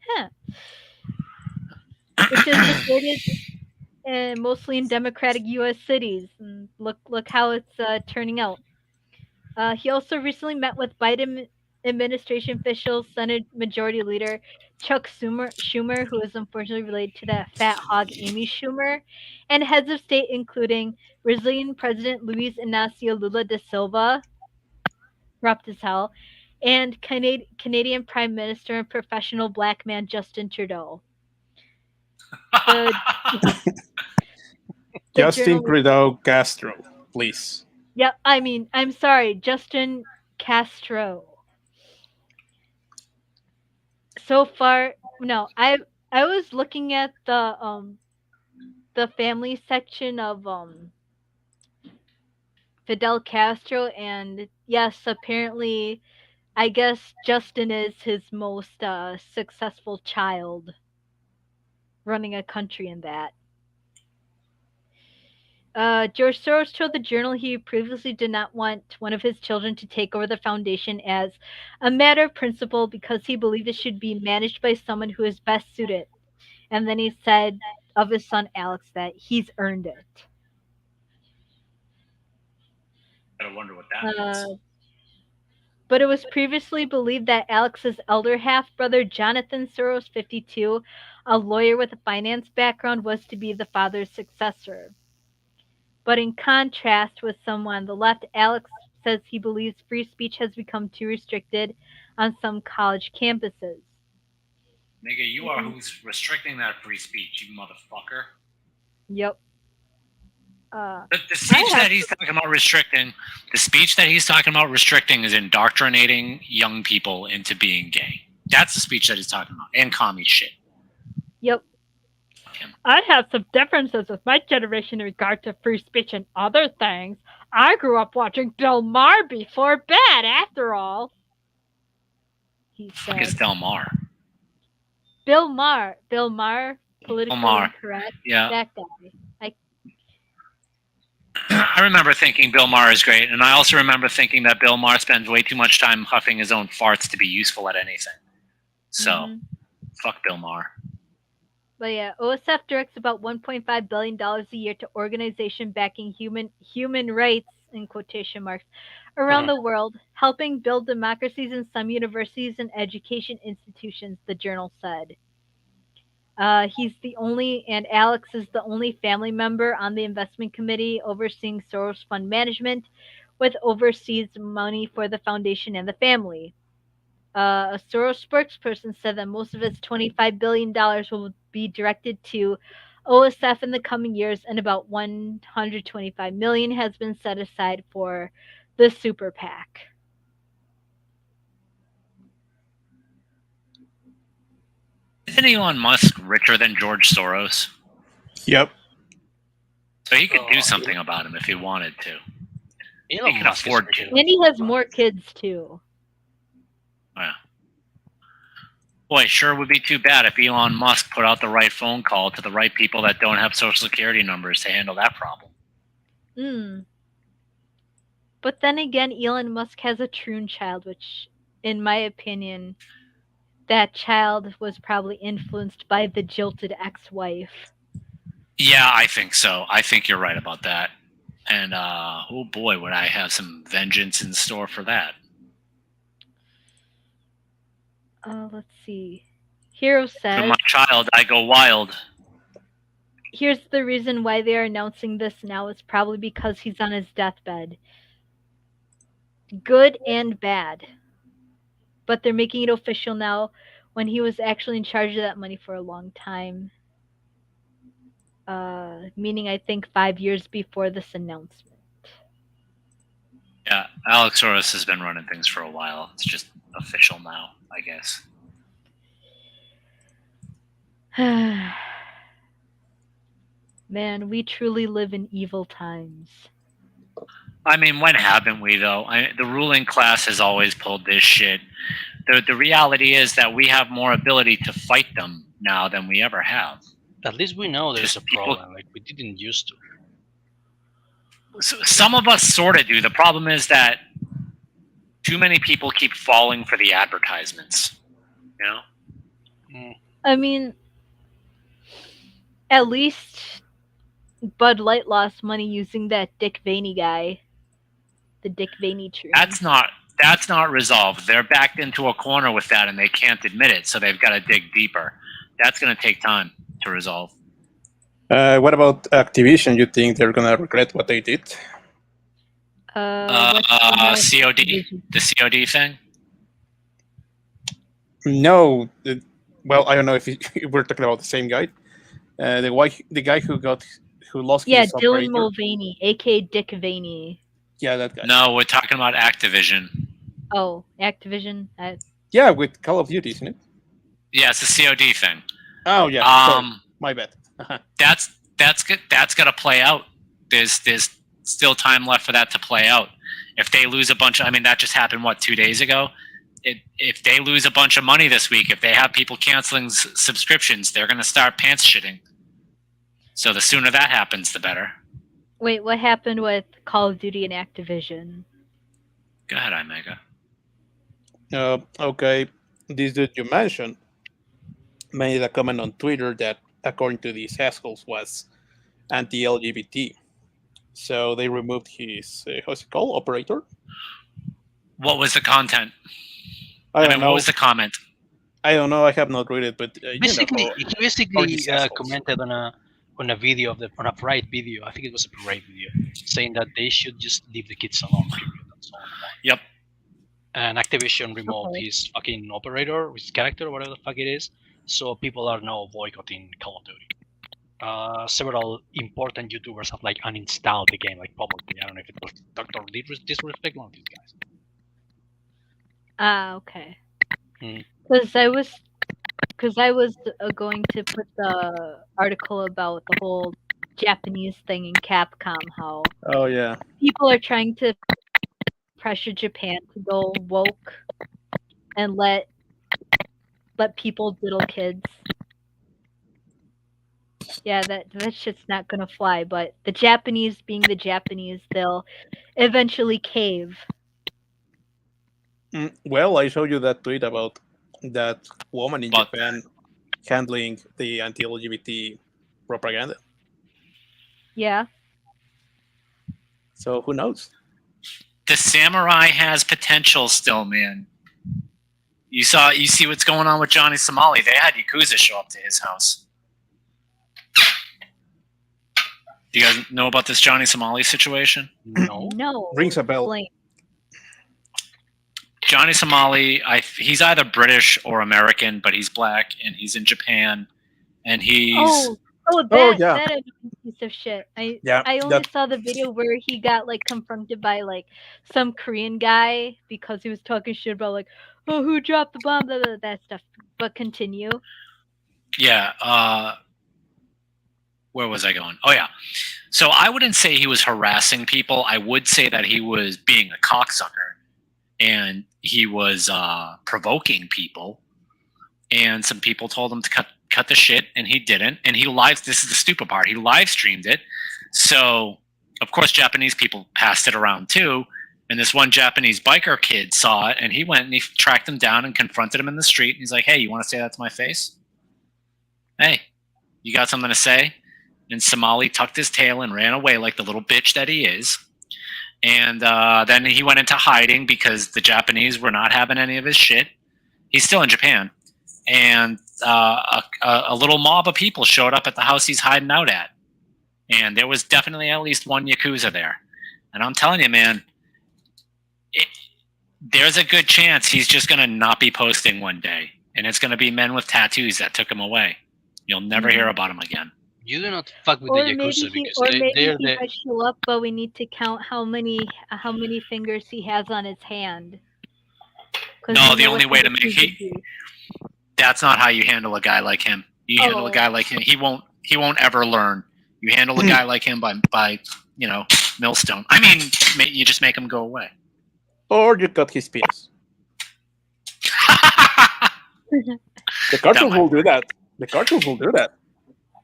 Speaker 1: huh, which is supported mostly in Democratic U.S. cities. And look how it's turning out. He also recently met with Biden administration officials, Senate Majority Leader Chuck Schumer, who is unfortunately related to that fat hog Amy Schumer, and heads of state including Brazilian President Luiz Inácio Lula da Silva, corrupt as hell, and Canadian Prime Minister and professional black man Justin Trudeau. The the
Speaker 4: Justin
Speaker 1: journal.
Speaker 4: Trudeau Castro, please.
Speaker 1: Yeah, I mean, I'm sorry, Justin Castro. So far, no, I was looking at the family section of Fidel Castro, and yes, apparently, I guess Justin is his most successful child running a country in that. George Soros told the Journal he previously did not want one of his children to take over the foundation as a matter of principle because he believed it should be managed by someone who is best suited. And then he said of his son Alex that he's earned it.
Speaker 2: Gotta wonder what that
Speaker 1: Uh,
Speaker 2: means.
Speaker 1: but it was previously believed that Alex's elder half brother, Jonathan Soros, 52, a lawyer with a finance background, was to be the father's successor. But in contrast with someone on the left, Alex says he believes free speech has become too restricted on some college campuses.
Speaker 2: Nigga, you are
Speaker 1: And,
Speaker 2: who's restricting that free speech, you motherfucker.
Speaker 1: yep. Uh,
Speaker 2: The
Speaker 1: I
Speaker 2: speech
Speaker 1: have
Speaker 2: that he's talking about restricting, is indoctrinating young people into being gay. That's the speech that he's talking about, and commie shit.
Speaker 1: Yep. I have some differences with my generation in regard to free speech and other things. I grew up watching Bill Maher before bed, after all, he
Speaker 2: Fuck is
Speaker 1: said.
Speaker 2: Del Mar?
Speaker 1: Bill Maher,
Speaker 2: Del
Speaker 1: politically
Speaker 2: Mar.
Speaker 1: incorrect,
Speaker 2: Yeah.
Speaker 1: that guy. I,
Speaker 2: I remember thinking Bill Maher is great, and I also remember thinking that Bill Maher spends way too much time huffing his own farts to be useful at anything. So,
Speaker 1: mhm.
Speaker 2: fuck Bill Maher.
Speaker 1: But yeah, OSF directs about $1.5 billion a year to organization backing human rights in quotation marks around
Speaker 3: Mhm.
Speaker 1: the world, helping build democracies in some universities and education institutions. The journal said. He's the only, and Alex is the only family member on the investment committee overseeing Soros fund management, with oversees money for the foundation and the family. A Soros spokesperson said that most of its $25 billion will be directed to OSF in the coming years, and about 125 million has been set aside for the super PAC.
Speaker 2: Isn't Elon Musk richer than George Soros?
Speaker 4: Yep.
Speaker 2: So he could do
Speaker 3: Oh,
Speaker 2: something about him if he wanted to. He
Speaker 3: Elon
Speaker 2: can
Speaker 3: Musk is
Speaker 2: afford to.
Speaker 3: richer
Speaker 1: And
Speaker 3: than
Speaker 1: he has
Speaker 3: Soros.
Speaker 1: more kids too.
Speaker 2: Yeah. Boy, it sure would be too bad if Elon Musk put out the right phone call to the right people that don't have social security numbers to handle that problem.
Speaker 1: Hmm. But then again, Elon Musk has a Troon child, which, in my opinion, that child was probably influenced by the jilted ex-wife.
Speaker 2: Yeah, I think so. I think you're right about that. And oh boy, would I have some vengeance in store for that.
Speaker 1: Let's see. Hero
Speaker 2: To my
Speaker 1: says,
Speaker 2: child, I go wild.
Speaker 1: here's the reason why they are announcing this now. It's probably because he's on his deathbed. Good and bad. But they're making it official now when he was actually in charge of that money for a long time. Meaning, I think 5 years before this announcement.
Speaker 2: Yeah, Alex Soros has been running things for a while. It's just official now, I guess.
Speaker 1: Man, we truly live in evil times.
Speaker 2: I mean, when haven't we, though? The ruling class has always pulled this shit. The reality is that we have more ability to fight them now than we ever have.
Speaker 3: At least we know there's a
Speaker 2: Just people,
Speaker 3: problem. Like we didn't used to.
Speaker 2: some of us sort of do. The problem is that too many people keep falling for the advertisements. You know?
Speaker 3: Mm.
Speaker 1: I mean, at least Bud Light lost money using that Dick Vaney guy. The Dick Vaney tree.
Speaker 2: That's not resolved. They're backed into a corner with that, and they can't admit it. So they've got to dig deeper. That's going to take time to resolve.
Speaker 4: What about Activision? You think they're gonna regret what they did?
Speaker 1: What's the matter with
Speaker 2: COD,
Speaker 1: Activision?
Speaker 2: the COD thing.
Speaker 4: No. Well, I don't know if, if we're talking about the same guy. The guy who lost
Speaker 1: Yeah,
Speaker 4: his
Speaker 1: Dylan
Speaker 4: operator.
Speaker 1: Mulvaney, aka Dick Vaney.
Speaker 4: Yeah, that guy.
Speaker 2: No, we're talking about Activision.
Speaker 1: Oh, Activision.
Speaker 4: Yeah, with Call of Duty, isn't it?
Speaker 2: Yeah, it's the COD thing.
Speaker 4: Oh yeah. Sorry, my bad.
Speaker 2: That's got to play out. There's still time left for that to play out. If they lose a bunch, I mean, that just happened 2 days ago. If they lose a bunch of money this week, if they have people canceling subscriptions, they're going to start pants shitting. So the sooner that happens, the better.
Speaker 1: Wait, what happened with Call of Duty and Activision?
Speaker 2: Go ahead, Imega.
Speaker 4: Okay, this dude you mentioned made a comment on Twitter that, according to these assholes, was anti-LGBT. So they removed his how's it called, operator.
Speaker 2: What was the content?
Speaker 4: I don't
Speaker 2: mean,
Speaker 4: know.
Speaker 2: what was the comment?
Speaker 4: I don't know. I have not read it, but
Speaker 3: Basically, he
Speaker 4: how
Speaker 3: basically
Speaker 4: these assholes.
Speaker 3: commented on a video on a Pride video. I think it was a Pride video, saying that they should just leave the kids alone. Period. That's all.
Speaker 2: Yep.
Speaker 3: And Activision removed
Speaker 1: Okay.
Speaker 3: his fucking operator, his character, whatever the fuck it is. So people are now boycotting Call of Duty. Several important YouTubers have like uninstalled the game like publicly. I don't know if it was Doctor Disrespect, one of these guys.
Speaker 1: Ah, okay.
Speaker 3: Hmm.
Speaker 1: Because I was going to put the article about the whole Japanese thing in Capcom, how
Speaker 4: Oh yeah.
Speaker 1: people are trying to pressure Japan to go woke and let people diddle kids. Yeah, that shit's not gonna fly. But the Japanese, being the Japanese, they'll eventually cave.
Speaker 4: Well, I showed you that tweet about that woman in
Speaker 2: But
Speaker 4: Japan handling the anti-LGBT propaganda.
Speaker 1: Yeah.
Speaker 4: So who knows?
Speaker 2: The samurai has potential still, man. You see what's going on with Johnny Somali. They had Yakuza show up to his house. Do you guys know about this Johnny Somali situation?
Speaker 3: No.
Speaker 1: No.
Speaker 4: Rings a bell.
Speaker 1: Explain.
Speaker 2: Johnny Somali, he's either British or American, but he's black and he's in Japan, and he's
Speaker 1: Oh,
Speaker 4: Oh yeah,
Speaker 1: that annoying piece of shit.
Speaker 4: yeah.
Speaker 1: I only
Speaker 4: That
Speaker 1: saw the video where he got like confronted by like some Korean guy because he was talking shit about like, oh, who dropped the bomb, blah, blah, that stuff. But continue.
Speaker 2: yeah. Where was I going? Oh yeah. So I wouldn't say he was harassing people. I would say that he was being a cocksucker, and he was provoking people. And some people told him to cut the shit, and he didn't. And he live. This is the stupid part. He live streamed it. So of course Japanese people passed it around too. And this one Japanese biker kid saw it, and he went and he tracked him down and confronted him in the street. He's like, "Hey, you want to say that to my face? Hey, you got something to say?" And Somali tucked his tail and ran away like the little bitch that he is. And then he went into hiding because the Japanese were not having any of his shit. He's still in Japan. And a little mob of people showed up at the house he's hiding out at. And there was definitely at least one Yakuza there. And I'm telling you, man, there's a good chance he's just going to not be posting one day. And it's going to be men with tattoos that took him away. You'll never hear about him again.
Speaker 3: You do not fuck with
Speaker 1: Or
Speaker 3: the
Speaker 1: maybe
Speaker 3: Yakuza
Speaker 1: he,
Speaker 3: because
Speaker 1: or maybe
Speaker 3: they're
Speaker 1: he
Speaker 3: the.
Speaker 1: might show up, but we need to count how many fingers he has on his hand. 'Cause
Speaker 2: No,
Speaker 1: you
Speaker 2: the
Speaker 1: know
Speaker 2: only
Speaker 1: what
Speaker 2: way
Speaker 1: the
Speaker 2: to make
Speaker 1: Yakuza
Speaker 2: he,
Speaker 1: do.
Speaker 2: that's not how you handle a guy like him. You handle a
Speaker 1: Oh.
Speaker 2: guy like him, he won't ever learn. You handle a guy like him by millstone. I mean, you just make him go away.
Speaker 4: or you cut his penis. The
Speaker 2: That
Speaker 4: cartoons
Speaker 2: might
Speaker 4: will do that. The cartoons will do that.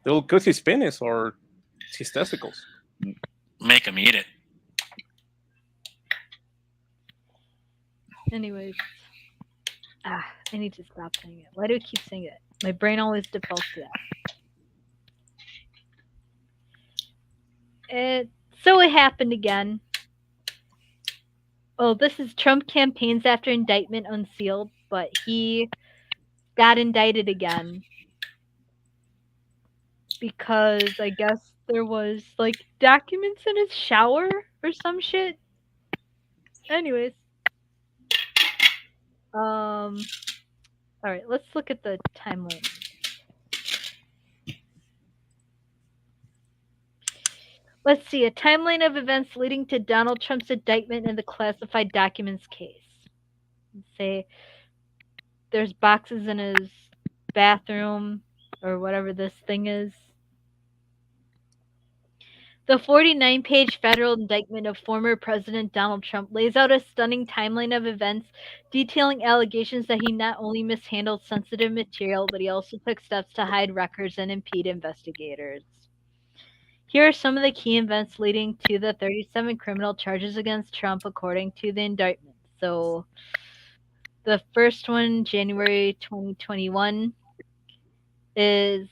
Speaker 4: They'll cut his penis or his testicles.
Speaker 2: make him eat it.
Speaker 1: Anyways. I need to stop saying it. Why do I keep saying it? My brain always defaults to that. So it happened again. Oh, this is Trump campaigns after indictment unsealed, but he got indicted again because I guess there was like documents in his shower or some shit. Anyways. All right, let's look at the timeline. Let's see, a timeline of events leading to Donald Trump's indictment in the classified documents case. Let's say there's boxes in his bathroom or whatever this thing is. The 49-page federal indictment of former President Donald Trump lays out a stunning timeline of events detailing allegations that he not only mishandled sensitive material, but he also took steps to hide records and impede investigators. Here are some of the key events leading to the 37 criminal charges against Trump, according to the indictment. So, the first one, January 2021, is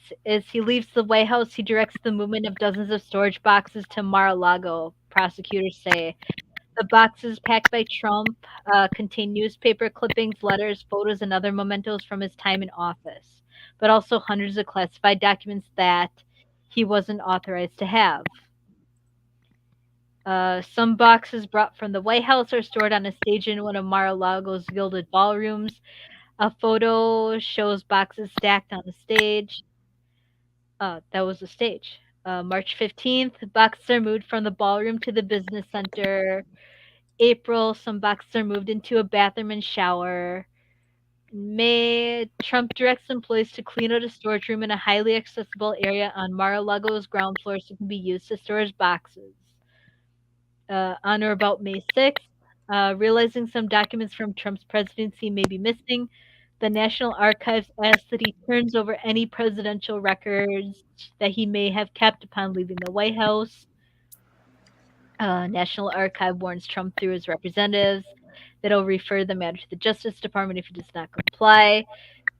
Speaker 1: he leaves the White House, he directs the movement of dozens of storage boxes to Mar-a-Lago. Prosecutors say the boxes packed by Trump contain newspaper clippings, letters, photos, and other mementos from his time in office, but also hundreds of classified documents that he wasn't authorized to have. Some boxes brought from the White House are stored on a stage in one of Mar-a-Lago's gilded ballrooms. A photo shows boxes stacked on a stage. That was the stage. March 15th, boxes are moved from the ballroom to the business center. April, some boxes are moved into a bathroom and shower. May, Trump directs employees to clean out a storage room in a highly accessible area on Mar-a-Lago's ground floor so it can be used to store his boxes. On or about May 6th, realizing some documents from Trump's presidency may be missing, the National Archives asks that he turns over any presidential records that he may have kept upon leaving the White House. National Archive warns Trump through his representatives that he'll refer the matter to the Justice Department if he does not comply.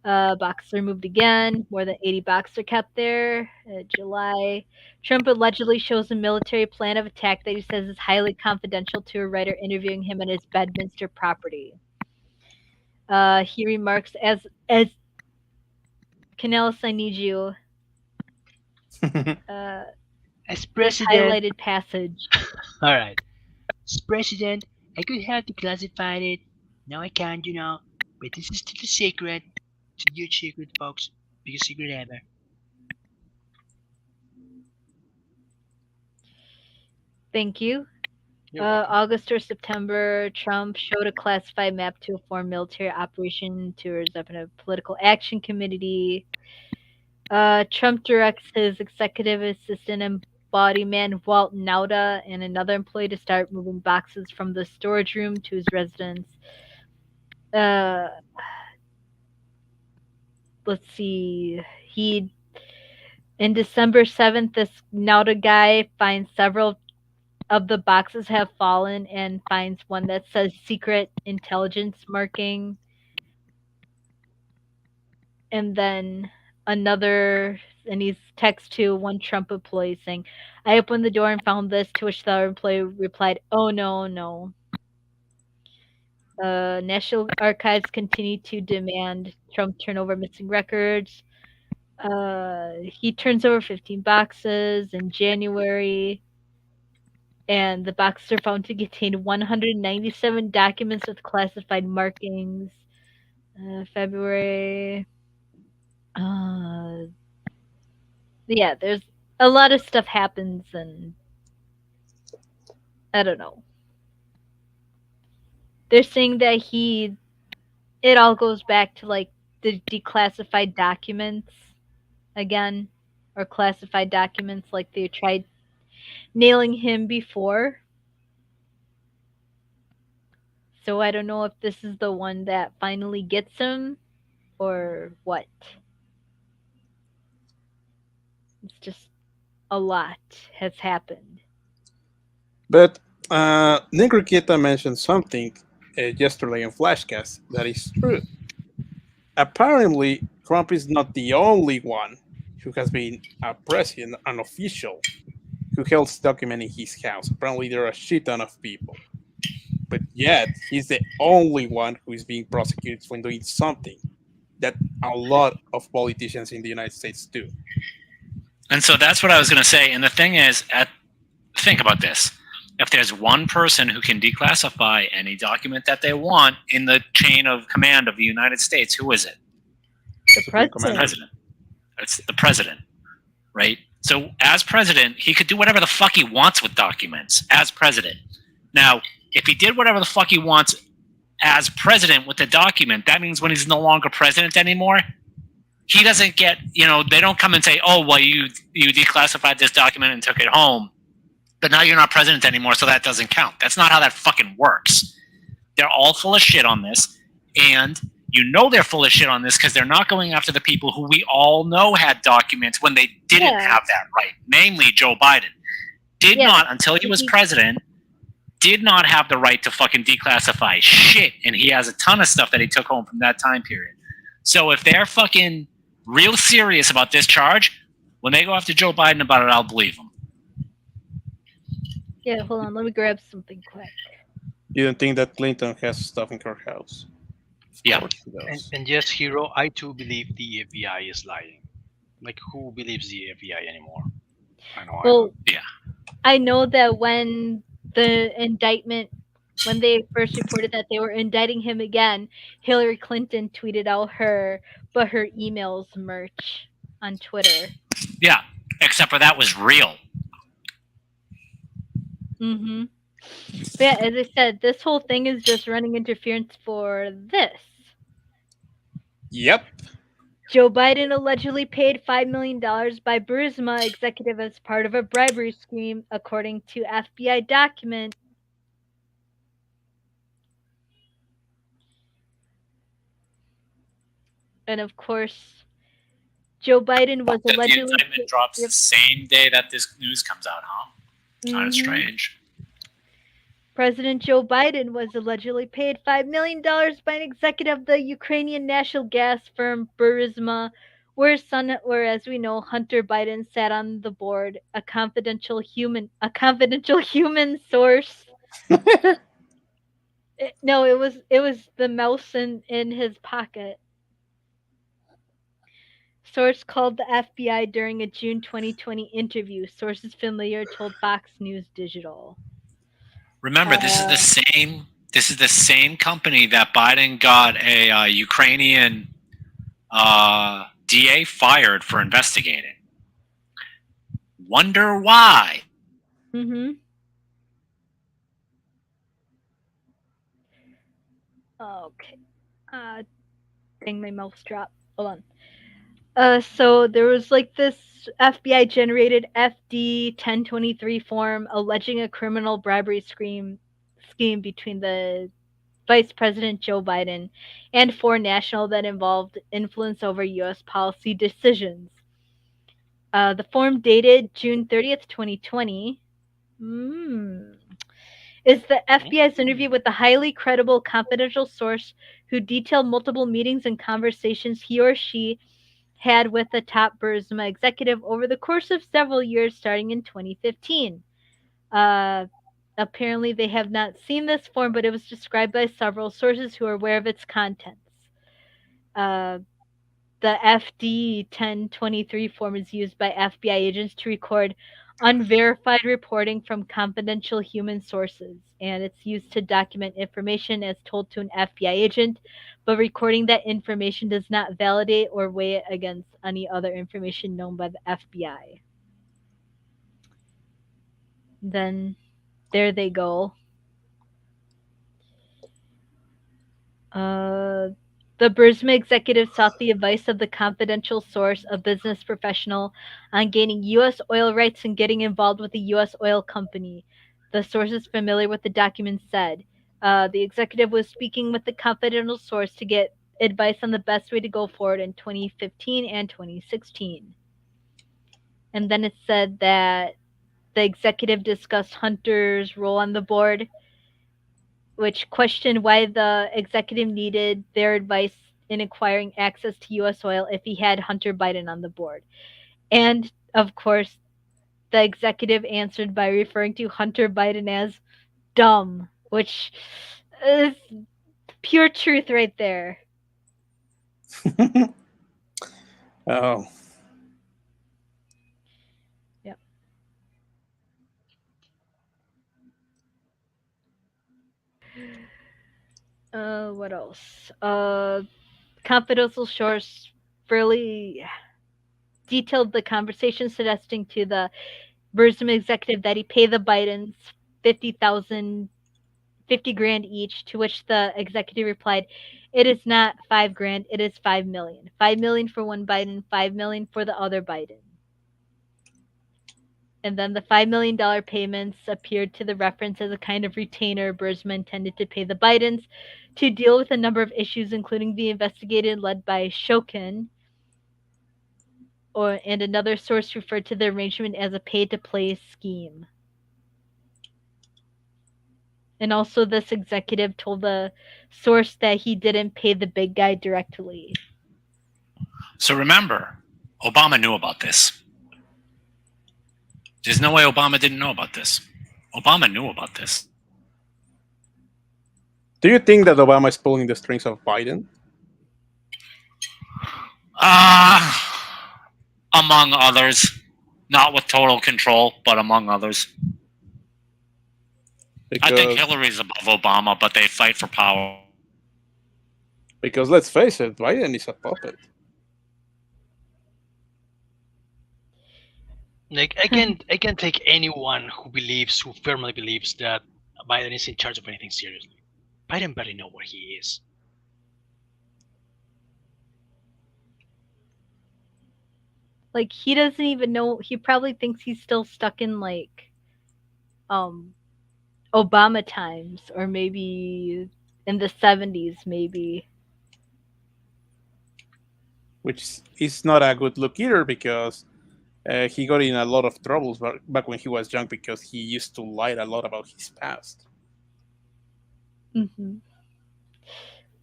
Speaker 1: Boxer moved again. More than 80 Boxer kept there. July. Trump allegedly shows a military plan of attack that he says is highly confidential to a writer interviewing him at his Bedminster property. He remarks, as Canales, I need you. Uh,
Speaker 5: As
Speaker 1: this
Speaker 5: president,
Speaker 1: highlighted passage.
Speaker 5: alright. As president, I could have declassified it. Now I can't, But this is still a secret. It's a huge secret, folks. Biggest secret ever.
Speaker 1: Thank you.
Speaker 3: You're welcome.
Speaker 1: August or September, Trump showed a classified map to a foreign military operation to represent a political action committee. Trump directs his executive assistant and body man Walt Nauta and another employee to start moving boxes from the storage room to his residence. Uh, let's see. He In December 7th, this Nauta guy finds several of the boxes have fallen and finds one that says secret intelligence marking, and then another, and he's text to one Trump employee saying, I opened the door and found this, to which the other employee replied, oh no, no. National Archives continue to demand Trump turn over missing records. He turns over 15 boxes in January, and the boxes are found to contain 197 documents with classified markings. February. Uh, yeah, there's a lot of stuff happens, and I don't know. They're saying that it all goes back to like the declassified documents again, or classified documents like they tried nailing him before. So I don't know if this is the one that finally gets him or what. It's just a lot has happened.
Speaker 4: But Negrikita mentioned something yesterday in Flashcast that is true. Apparently, Trump is not the only one who has been a president, an official, who holds document in his house. Apparently, there are a shit ton of people. But yet, he's the only one who is being prosecuted for doing something that a lot of politicians in the United States do.
Speaker 2: And so that's what I was going to say. And the thing is, think about this. If there's one person who can declassify any document that they want in the chain of command of the United States, who is it?
Speaker 1: The
Speaker 4: Supreme
Speaker 2: It's the
Speaker 4: Commander.
Speaker 1: president.
Speaker 2: president. It's the president, right? So as president, he could do whatever the fuck he wants with documents as president. Now, if he did whatever the fuck he wants as president with the document, that means when he's no longer president anymore, he doesn't get, they don't come and say, oh, well, you declassified this document and took it home, but now you're not president anymore, so that doesn't count. That's not how that fucking works. They're all full of shit on this, and they're full of shit on this because they're not going after the people who we all know had documents when they didn't have that right, namely Joe Biden. Did not, until he was president, did not have the right to fucking declassify shit, and he has a ton of stuff that he took home from that time period. So if they're fucking real serious about this charge, when they go after Joe Biden about it, I'll believe them.
Speaker 1: Yeah, hold on. Let me grab something quick.
Speaker 4: You don't think that Clinton has stuff in her house?
Speaker 2: Yeah.
Speaker 4: Of course he does.
Speaker 3: And yes, Hero, I too believe the FBI is lying. Like, who believes the FBI anymore? I know.
Speaker 1: Well,
Speaker 2: Yeah.
Speaker 1: I know that when they first reported that they were indicting him again, Hillary Clinton tweeted out her emails merch on Twitter.
Speaker 2: Yeah, except for that was real.
Speaker 1: Mm-hmm. But yeah, as I said, this whole thing is just running interference for this.
Speaker 4: Yep.
Speaker 1: Joe Biden allegedly paid $5 million by Burisma executive as part of a bribery scheme, according to FBI documents. And of course, Joe Biden was
Speaker 2: The
Speaker 1: allegedly
Speaker 2: indictment drops the same day that this news comes out, huh? Kind of strange.
Speaker 1: President Joe Biden was allegedly paid $5 million by an executive of the Ukrainian national gas firm Burisma, where son, where as we know, Hunter Biden sat on the board. A confidential human source. No, it was the mouse in his pocket. Source called the FBI during a June 2020 interview. Sources familiar told Fox News Digital.
Speaker 2: Remember, this is the
Speaker 1: Uh,
Speaker 2: same. This is the same company that Biden got a Ukrainian DA fired for investigating. Wonder why?
Speaker 1: mhm. Okay. Uh, dang, my mouse dropped. Hold on. So there was like this FBI generated FD 1023 form alleging a criminal bribery scheme between the Vice President Joe Biden and foreign national that involved influence over U.S. policy decisions. The form dated June 30th, 2020. Mm, is the FBI's interview with the highly credible confidential source who detailed multiple meetings and conversations he or she had with the top Burisma executive over the course of several years starting in 2015. Uh, Apparently, they have not seen this form, but it was described by several sources who are aware of its contents. Uh, the FD 1023 form is used by FBI agents to record unverified reporting from confidential human sources, and it's used to document information as told to an FBI agent, but recording that information does not validate or weigh it against any other information known by the FBI. Then there they go. Uh, the Burisma executive sought the advice of the confidential source, a business professional, on gaining U.S. oil rights and getting involved with a U.S. oil company. The sources familiar with the document said the executive was speaking with the confidential source to get advice on the best way to go forward in 2015 and 2016. And then it said that the executive discussed Hunter's role on the board, which questioned why the executive needed their advice in acquiring access to U.S. oil if he had Hunter Biden on the board. And of course, the executive answered by referring to Hunter Biden as dumb, which is pure truth right there.
Speaker 4: Oh,
Speaker 1: Yep. What else? Confidential source fairly detailed the conversation, suggesting to the Burisma executive that he pay the Bidens 50,000 50 grand each, to which the executive replied, "It is not 5 grand, it is 5 million. 5 million for one Biden, 5 million for the other Biden." And then the $5 million payments appeared to the reference as a kind of retainer Burisma intended to pay the Bidens to deal with a number of issues, including the investigation led by Shokin, and another source referred to the arrangement as a pay-to-play scheme. And also, this executive told the source that he didn't pay the big guy directly.
Speaker 2: So remember, Obama knew about this. There's no way Obama didn't know about this. Obama knew about this.
Speaker 4: do you think that Obama is pulling the strings of Biden?
Speaker 2: Uh, among others. Not with total control, but among others. I think
Speaker 4: Because
Speaker 2: Hillary's above Obama, but they fight for power.
Speaker 4: because let's face it, Biden is a puppet.
Speaker 3: Like I can take anyone who firmly believes that Biden is in charge of anything seriously. Biden better know where he is.
Speaker 1: Like, he doesn't even know. He probably thinks he's still stuck in like um Obama times, or maybe in the 70s, maybe.
Speaker 4: Which is not a good look either because he got in a lot of troubles back when he was young because he used to lie a lot about his past.
Speaker 1: Hmm.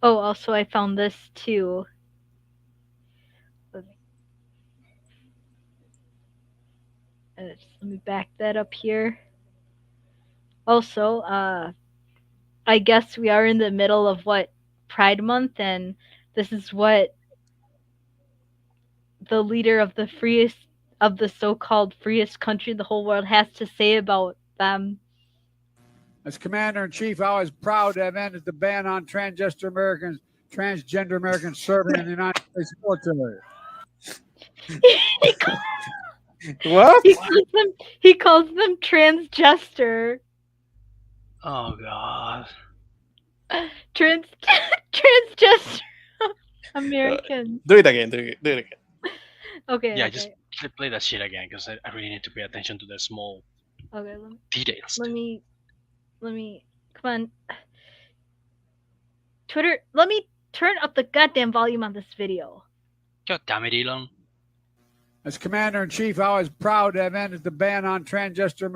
Speaker 1: Oh, also I found this too. Let me, let me back that up here. Also, I guess we are in the middle of what Pride Month, and this is what the leader of the freest of the so-called freest country in the whole world has to say about them.
Speaker 6: As Commander in Chief, I was proud to have ended the ban on transgender Americans serving in the United States military.
Speaker 1: he, ca- he
Speaker 4: What?
Speaker 1: calls them he calls them transgender.
Speaker 3: Oh god.
Speaker 1: Trans transgender
Speaker 4: Uh,
Speaker 1: Americans.
Speaker 4: do it again. Do it again.
Speaker 1: Okay,
Speaker 3: Yeah, just
Speaker 1: okay,
Speaker 3: play that shit again because I really need to pay attention to the small
Speaker 1: okay.
Speaker 3: details.
Speaker 1: Let me let me come on, Twitter. Let me turn up the goddamn volume on this video.
Speaker 3: God damn it, Elon.
Speaker 6: As Commander in Chief, I was proud to have ended the ban on transgender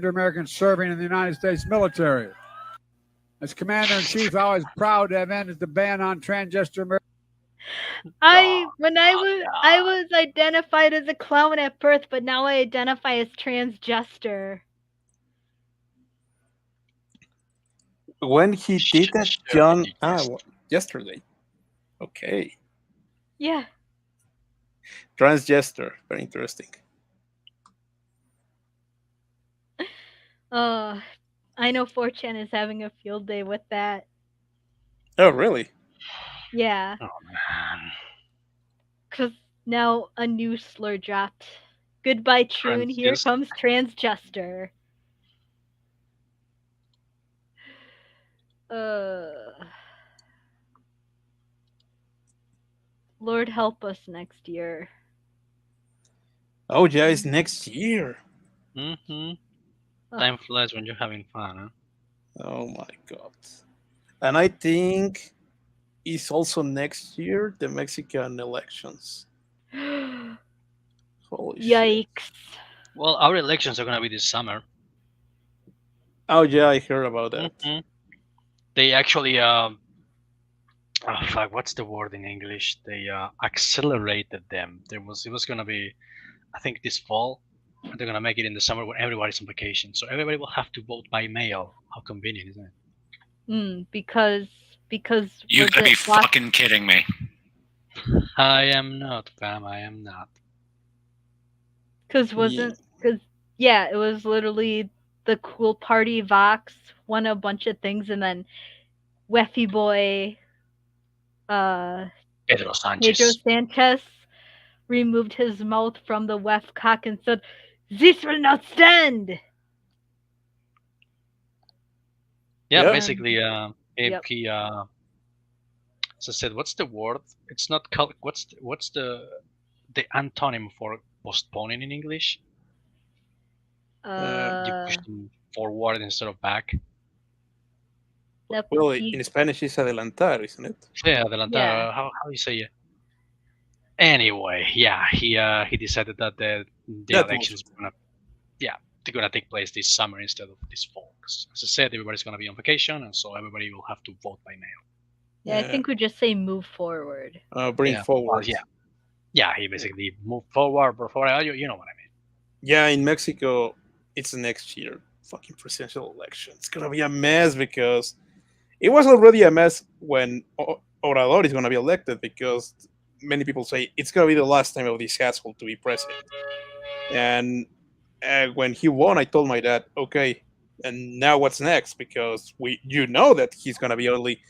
Speaker 6: Americans serving in the United States military. As Commander in Chief, I was proud to have ended the ban on transgender Americans.
Speaker 1: I
Speaker 3: Oh,
Speaker 1: when I
Speaker 3: God.
Speaker 1: was identified as a clown at birth, but now I identify as transgender.
Speaker 4: When he did that,
Speaker 3: Sure did
Speaker 4: John.
Speaker 3: you just.
Speaker 4: Yesterday. Okay.
Speaker 1: Yeah.
Speaker 4: Transgester. Very interesting.
Speaker 1: Uh, I know 4chan is having a field day with that.
Speaker 4: Oh, really?
Speaker 1: Yeah,
Speaker 3: Oh, man.
Speaker 1: 'cause now a new slur dropped. Goodbye, Troon. Here
Speaker 3: Just.
Speaker 1: comes transgender. Uh, Lord help us next year.
Speaker 4: Oh, yeah, it's next year.
Speaker 3: Mm-hmm.
Speaker 1: Ugh.
Speaker 3: Time flies when you're having fun, huh?
Speaker 4: Oh my god. And I think it's also next year the Mexican elections. Holy shit.
Speaker 1: Yikes.
Speaker 3: Well, our elections are gonna be this summer.
Speaker 4: Oh yeah, I heard about that.
Speaker 3: Mm-hmm. They actually, oh fuck, what's the word in English? They accelerated them. It was gonna be, I think, this fall, and they're gonna make it in the summer when everybody's on vacation. So everybody will have to vote by mail. How convenient, isn't it?
Speaker 1: Because
Speaker 2: You
Speaker 1: was
Speaker 2: gotta be
Speaker 1: it last?
Speaker 2: fucking kidding me.
Speaker 3: I am not, fam. I am not.
Speaker 1: Cause
Speaker 4: Yeah.
Speaker 1: wasn't cause yeah, it was literally the cool party Vox won a bunch of things, and then Weffy Boy, uh,
Speaker 3: Pedro
Speaker 1: Pedro
Speaker 3: Sanchez.
Speaker 1: Sanchez removed his mouth from the Wef cock and said, "This will not stand."
Speaker 3: Yeah,
Speaker 4: Yep.
Speaker 1: And
Speaker 3: basically,
Speaker 1: yep,
Speaker 3: he as I said, what's the word? It's not what's the antonym for postponing in English? You push
Speaker 1: uh,
Speaker 3: them forward instead of back.
Speaker 4: Well,
Speaker 1: he,
Speaker 4: in Spanish it's adelantar, isn't it?
Speaker 3: Yeah, adelantar.
Speaker 1: yeah,
Speaker 3: How do you say it? Anyway, yeah, he decided that the
Speaker 4: That was.
Speaker 3: elections were gonna, yeah, they're gonna take place this summer instead of this fall. 'Cause as I said, everybody's gonna be on vacation, and so everybody will have to vote by mail.
Speaker 1: yeah. I
Speaker 4: Yeah.
Speaker 1: think we just say move forward.
Speaker 4: Bring
Speaker 3: Yeah, well,
Speaker 4: forward.
Speaker 3: yeah, he basically moved forward, brought forward. You know what I mean?
Speaker 4: Yeah, in Mexico, it's next year. Fucking presidential election. It's gonna be a mess because it was already a mess when Obrador is gonna be elected because many people say it's gonna be the last time of this asshole to be president. And when he won, I told my dad, okay, and now what's next? Because you know that he's gonna be only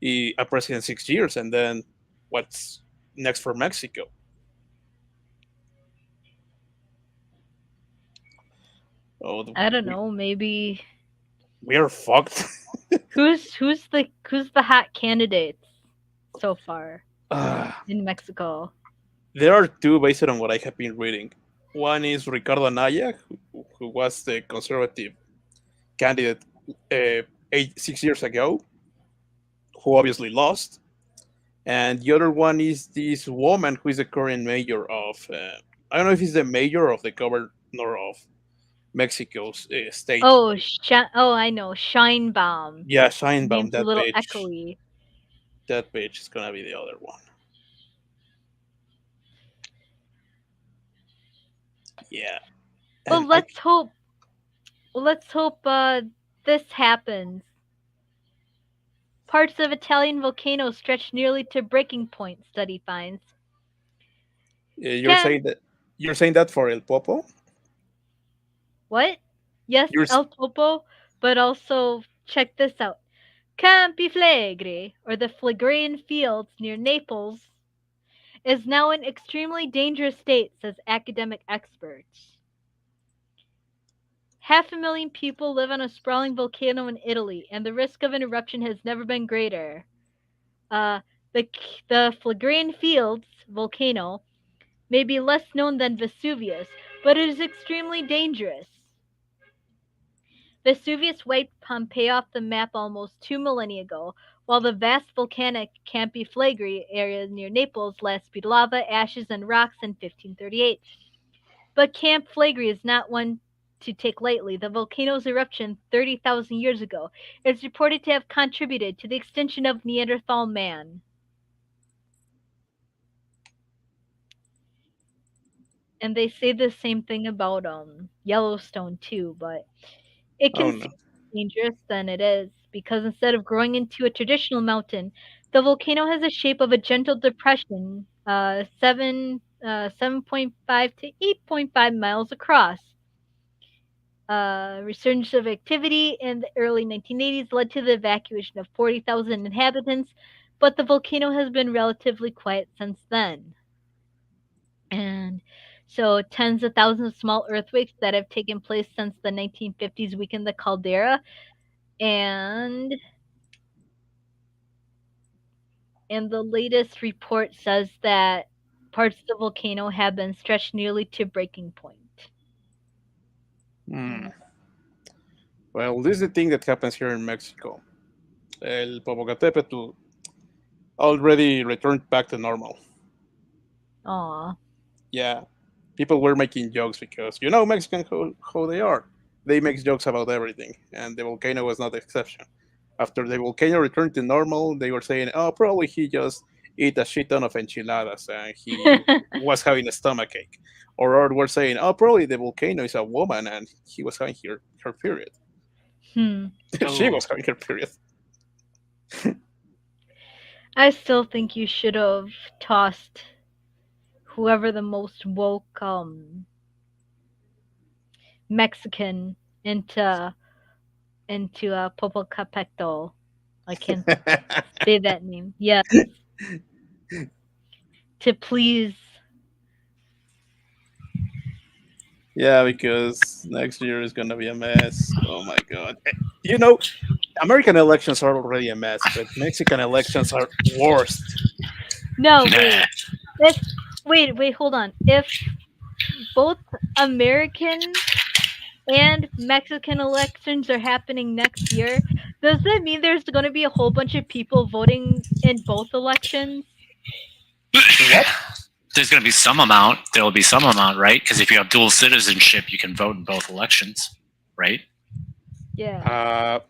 Speaker 4: a president 6 years, and then what's next for Mexico? Oh,
Speaker 1: I don't
Speaker 4: we,
Speaker 1: know. Maybe
Speaker 4: we are fucked.
Speaker 1: who's the hot candidates so far
Speaker 4: uh,
Speaker 1: in Mexico?
Speaker 4: there are two based on what I have been reading. One is Ricardo Anaya, who was the conservative candidate 6 years ago, who obviously lost. And the other one is this woman who is the current mayor of. I don't know if he's the mayor of the governor of Mexico's state.
Speaker 1: Oh, I know. Shinebaum.
Speaker 4: Yeah,
Speaker 1: The
Speaker 4: Shinebaum.
Speaker 1: name's a
Speaker 4: That
Speaker 1: little
Speaker 4: page.
Speaker 1: echoey.
Speaker 4: That page is gonna be the other one. Yeah,
Speaker 1: Well,
Speaker 4: and I.
Speaker 1: let's hope this happens. Parts of Italian volcanoes stretch nearly to breaking point, study finds.
Speaker 4: You're
Speaker 1: Can
Speaker 4: saying that for El Popo.
Speaker 1: what? Yes,
Speaker 4: You're s-
Speaker 1: El Topo, but also check this out. Campi Flegrei, or the Phlegraean Fields near Naples, is now in extremely dangerous state, says academic experts. 500,000 people live on a sprawling volcano in Italy, and the risk of an eruption has never been greater. Uh, the Phlegraean Fields volcano may be less known than Vesuvius, but it is extremely dangerous. Vesuvius wiped Pompeii off the map almost 2 millennia ago, while the vast volcanic Campi Flegrei area near Naples last spewed lava, ashes, and rocks in 1538. But Camp Flegrei is not one to take lightly. The volcano's eruption 30,000 years ago is reported to have contributed to the extinction of Neanderthal man. And they say the same thing about Yellowstone too, but it
Speaker 4: oh
Speaker 1: can
Speaker 4: no.
Speaker 1: seem more dangerous than it is because instead of growing into a traditional mountain, the volcano has the shape of a gentle depression, 7.5 to 8.5 miles across. Resurgence of activity in the early 1980s led to the evacuation of 40,000 inhabitants, but the volcano has been relatively quiet since then. And so tens of thousands of small earthquakes that have taken place since the 1950s weakened the caldera, and the latest report says that parts of the volcano have been stretched nearly to breaking point.
Speaker 4: Hmm. Well, this is the thing that happens here in Mexico. El Popocatépetl already returned back to normal.
Speaker 1: Aw.
Speaker 4: Yeah, people were making jokes because Mexicans how they are. They make jokes about everything, and the volcano was not the exception. After the volcano returned to normal, they were saying, "Oh, probably he just ate a shit ton of enchiladas and he was having a stomach ache," or were saying, "Oh, probably the volcano is a woman and he was having her period.
Speaker 1: hmm.
Speaker 4: She
Speaker 3: Oh,
Speaker 4: was having her period."
Speaker 1: I still think you should have tossed whoever the most woke Mexican into Popocatépetl. I can't say that name. Yes, to please.
Speaker 4: Yeah, because next year is gonna be a mess. Oh my god. You know, American elections are already a mess, but Mexican elections are worst.
Speaker 1: No,
Speaker 2: Nah.
Speaker 1: If wait, hold on. If both American and Mexican elections are happening next year, does that mean there's going to be a whole bunch of people voting in both elections?
Speaker 4: What?
Speaker 2: There's going to be some amount. There will be some amount, right? Because if you have dual citizenship, you can vote in both elections, right?
Speaker 1: Yeah.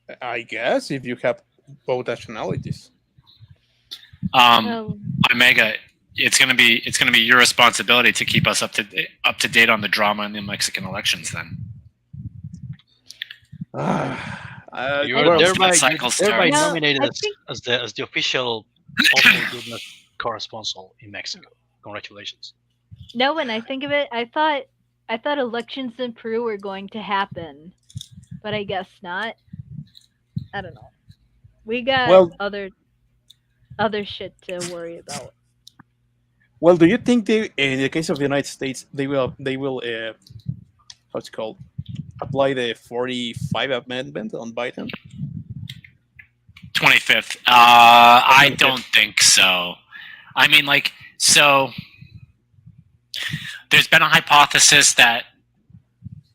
Speaker 4: Uh, I guess if you have both nationalities.
Speaker 1: Oh,
Speaker 2: Omega, it's gonna be your responsibility to keep us up to date on the drama in the Mexican elections. Then
Speaker 3: you
Speaker 1: I
Speaker 3: are
Speaker 4: well,
Speaker 1: think
Speaker 2: that
Speaker 3: thereby
Speaker 2: cycle starts.
Speaker 1: no,
Speaker 3: nominated
Speaker 1: I think
Speaker 3: as the official postal goodness correspondent in Mexico. Congratulations.
Speaker 1: no. When I think of it, I thought elections in Peru were going to happen, but I guess not. I don't know. We got
Speaker 4: well,
Speaker 1: other shit to worry about.
Speaker 4: well. Do you think in the case of the United States, they will how's it called apply the 45 amendment on Biden?
Speaker 2: 25th.
Speaker 4: Or
Speaker 2: I
Speaker 4: 25th?
Speaker 2: don't think so. I mean, so there's been a hypothesis that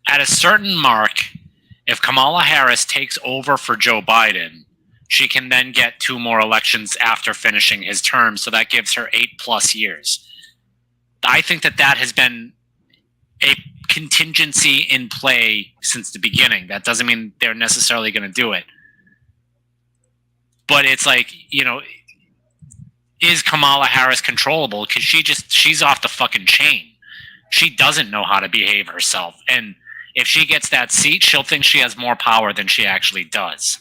Speaker 2: at a certain mark, if Kamala Harris takes over for Joe Biden, she can then get 2 more elections after finishing his term. So that gives her 8+ years. I think that has been a contingency in play since the beginning. That doesn't mean they're necessarily going to do it. But it's like, is Kamala Harris controllable? Because she's off the fucking chain. She doesn't know how to behave herself. And if she gets that seat, she'll think she has more power than she actually does.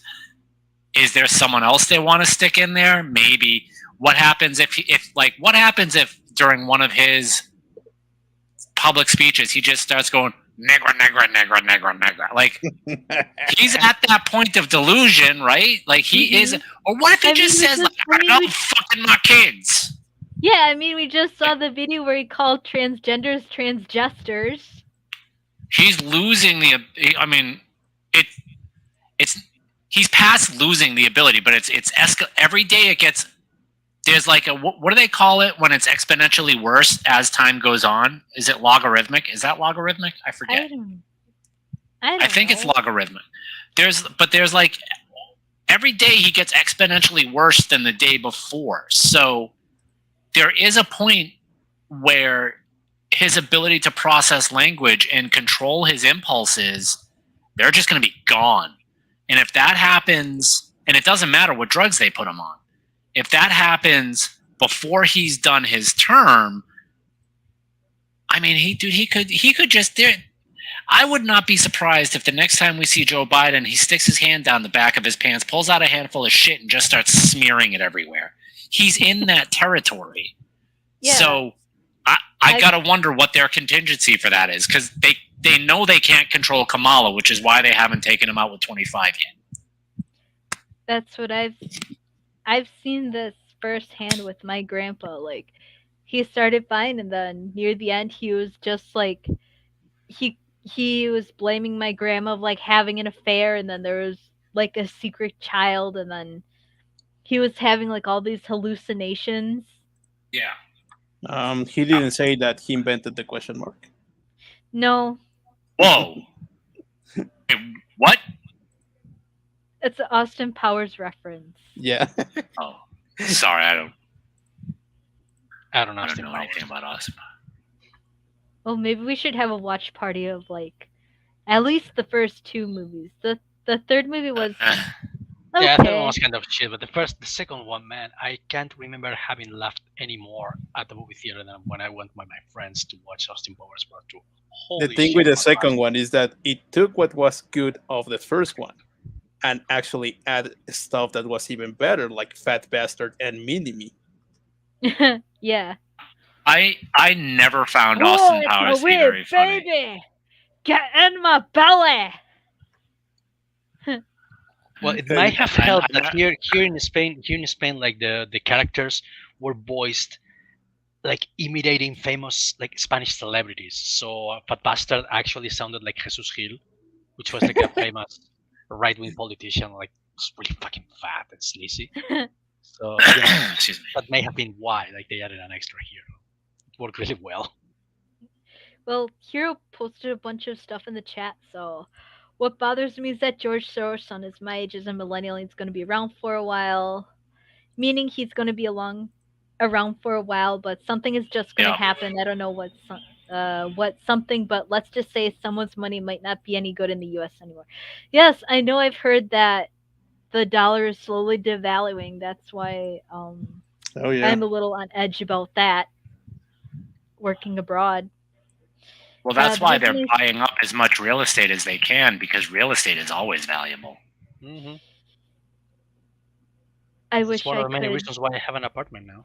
Speaker 2: Is there someone else they want to stick in there? Maybe. What happens if during one of his public speeches he just starts going negra negra negra negra negra? Like he's at that point of delusion, right? Like he is. Or what if he just says, "I'm fucking my kids"?
Speaker 1: Yeah, I mean, we just saw the video where he called transgenders transgesters.
Speaker 2: He's losing the. I mean, it's he's past losing the ability, but it's every day it gets. There's like a what do they call it when it's exponentially worse as time goes on? Is it logarithmic? Is that logarithmic? I forget. I think it's logarithmic. There's like every day he gets exponentially worse than the day before. So there is a point where his ability to process language and control his impulses, they're just going to be gone. And if that happens, and it doesn't matter what drugs they put him on, if that happens before he's done his term, I mean, he could just there. I would not be surprised if the next time we see Joe Biden, he sticks his hand down the back of his pants, pulls out a handful of shit, and just starts smearing it everywhere. He's in that territory. Yeah. So I gotta wonder what their contingency for that is, because they know they can't control Kamala, which is why they haven't taken him out with 25 yet.
Speaker 1: That's what I've seen this firsthand with my grandpa. Like, he started fine, and then near the end, he was just like, he was blaming my grandma of like having an affair, and then there was like a secret child, and then he was having like all these hallucinations.
Speaker 2: Yeah.
Speaker 4: He didn't say that he invented the question mark.
Speaker 1: No.
Speaker 2: Whoa. What?
Speaker 1: It's an Austin Powers reference.
Speaker 4: Yeah.
Speaker 2: Oh, sorry, I don't know
Speaker 3: Austin Powers.
Speaker 2: anything about Austin.
Speaker 1: Well, maybe we should have a watch party of like at least the first two movies. The third movie was okay.
Speaker 3: Yeah, the third one was kind of shit, but the second one, man, I can't remember having laughed any more at the movie theater than when I went with my friends to watch Austin Powers Part 2. Holy
Speaker 4: the thing
Speaker 3: shit,
Speaker 4: with the second one is that it took what was good of the first one and actually add stuff that was even better, like Fat Bastard and Mini-Me.
Speaker 1: Yeah.
Speaker 2: I never found Austin Powers to be very funny.
Speaker 1: Baby, get in my belly.
Speaker 3: Well, it might have helped that here in Spain, like the characters were voiced like imitating famous like Spanish celebrities. So Fat Bastard actually sounded like Jesus Gil, which was like a famous right-wing politician, like was really fucking fat and sleazy. So that may have been why like they added an extra hero. It worked really well.
Speaker 1: Well, Hero posted a bunch of stuff in the chat, so what bothers me is that George Soros, son, is my age, is a millennial, and he's going to be around for a while. Meaning he's going to be around for a while, but something is just going to happen. I don't know what something, but let's just say someone's money might not be any good in the U.S. anymore. Yes, I know. I've heard that the dollar is slowly devaluing. That's why I'm a little on edge about that. Working abroad.
Speaker 2: Well, that's why they're buying up as much real estate as they can, because real estate is always valuable.
Speaker 3: Mm-hmm.
Speaker 1: I wish
Speaker 3: one
Speaker 1: I
Speaker 3: of the many
Speaker 1: could.
Speaker 3: reasons why I have an apartment now.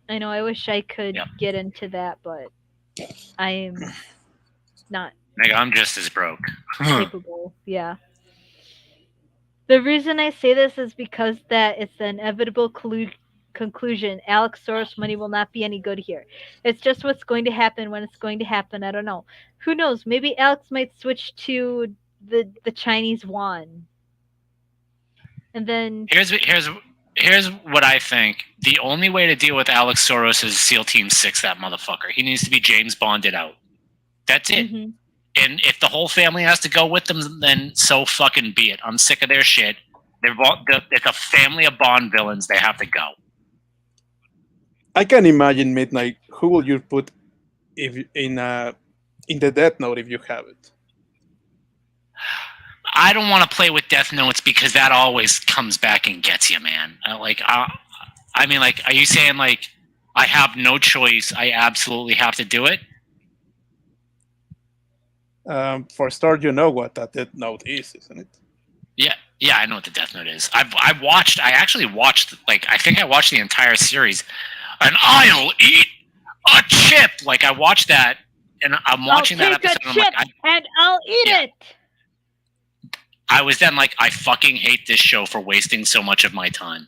Speaker 1: I know. I wish I could get into that, but I am not.
Speaker 2: Nigga, I'm just as broke.
Speaker 1: Capable. Yeah. The reason I say this is because that it's the inevitable conclusion. Alex Soros money will not be any good here. It's just what's going to happen when it's going to happen. I don't know. Who knows? Maybe Alex might switch to the Chinese yuan. And then
Speaker 2: here's what I think. The only way to deal with Alex Soros is SEAL Team 6, that motherfucker. He needs to be James Bonded out. That's it. Mm-hmm. And if the whole family has to go with them, then so fucking be it. I'm sick of their shit. It's a family of Bond villains. They have to go.
Speaker 4: I can imagine Midnight. Who will you put if in a in the Death Note if you have it.
Speaker 2: I don't want to play with Death Notes because that always comes back and gets you, man. I mean, like, are you saying like I have no choice? I absolutely have to do it.
Speaker 4: For a start, you know what that Death Note is, isn't it?
Speaker 2: Yeah, yeah, I know what the Death Note is. I actually watched, like, I think I watched the entire series. And I'll eat a chip. Like, I watched that, and I'm
Speaker 1: I'll
Speaker 2: watching that
Speaker 1: take a
Speaker 2: episode, and I'm like,
Speaker 1: chip and I'll eat
Speaker 2: Yeah.
Speaker 1: it.
Speaker 2: I was then like, I fucking hate this show for wasting so much of my time.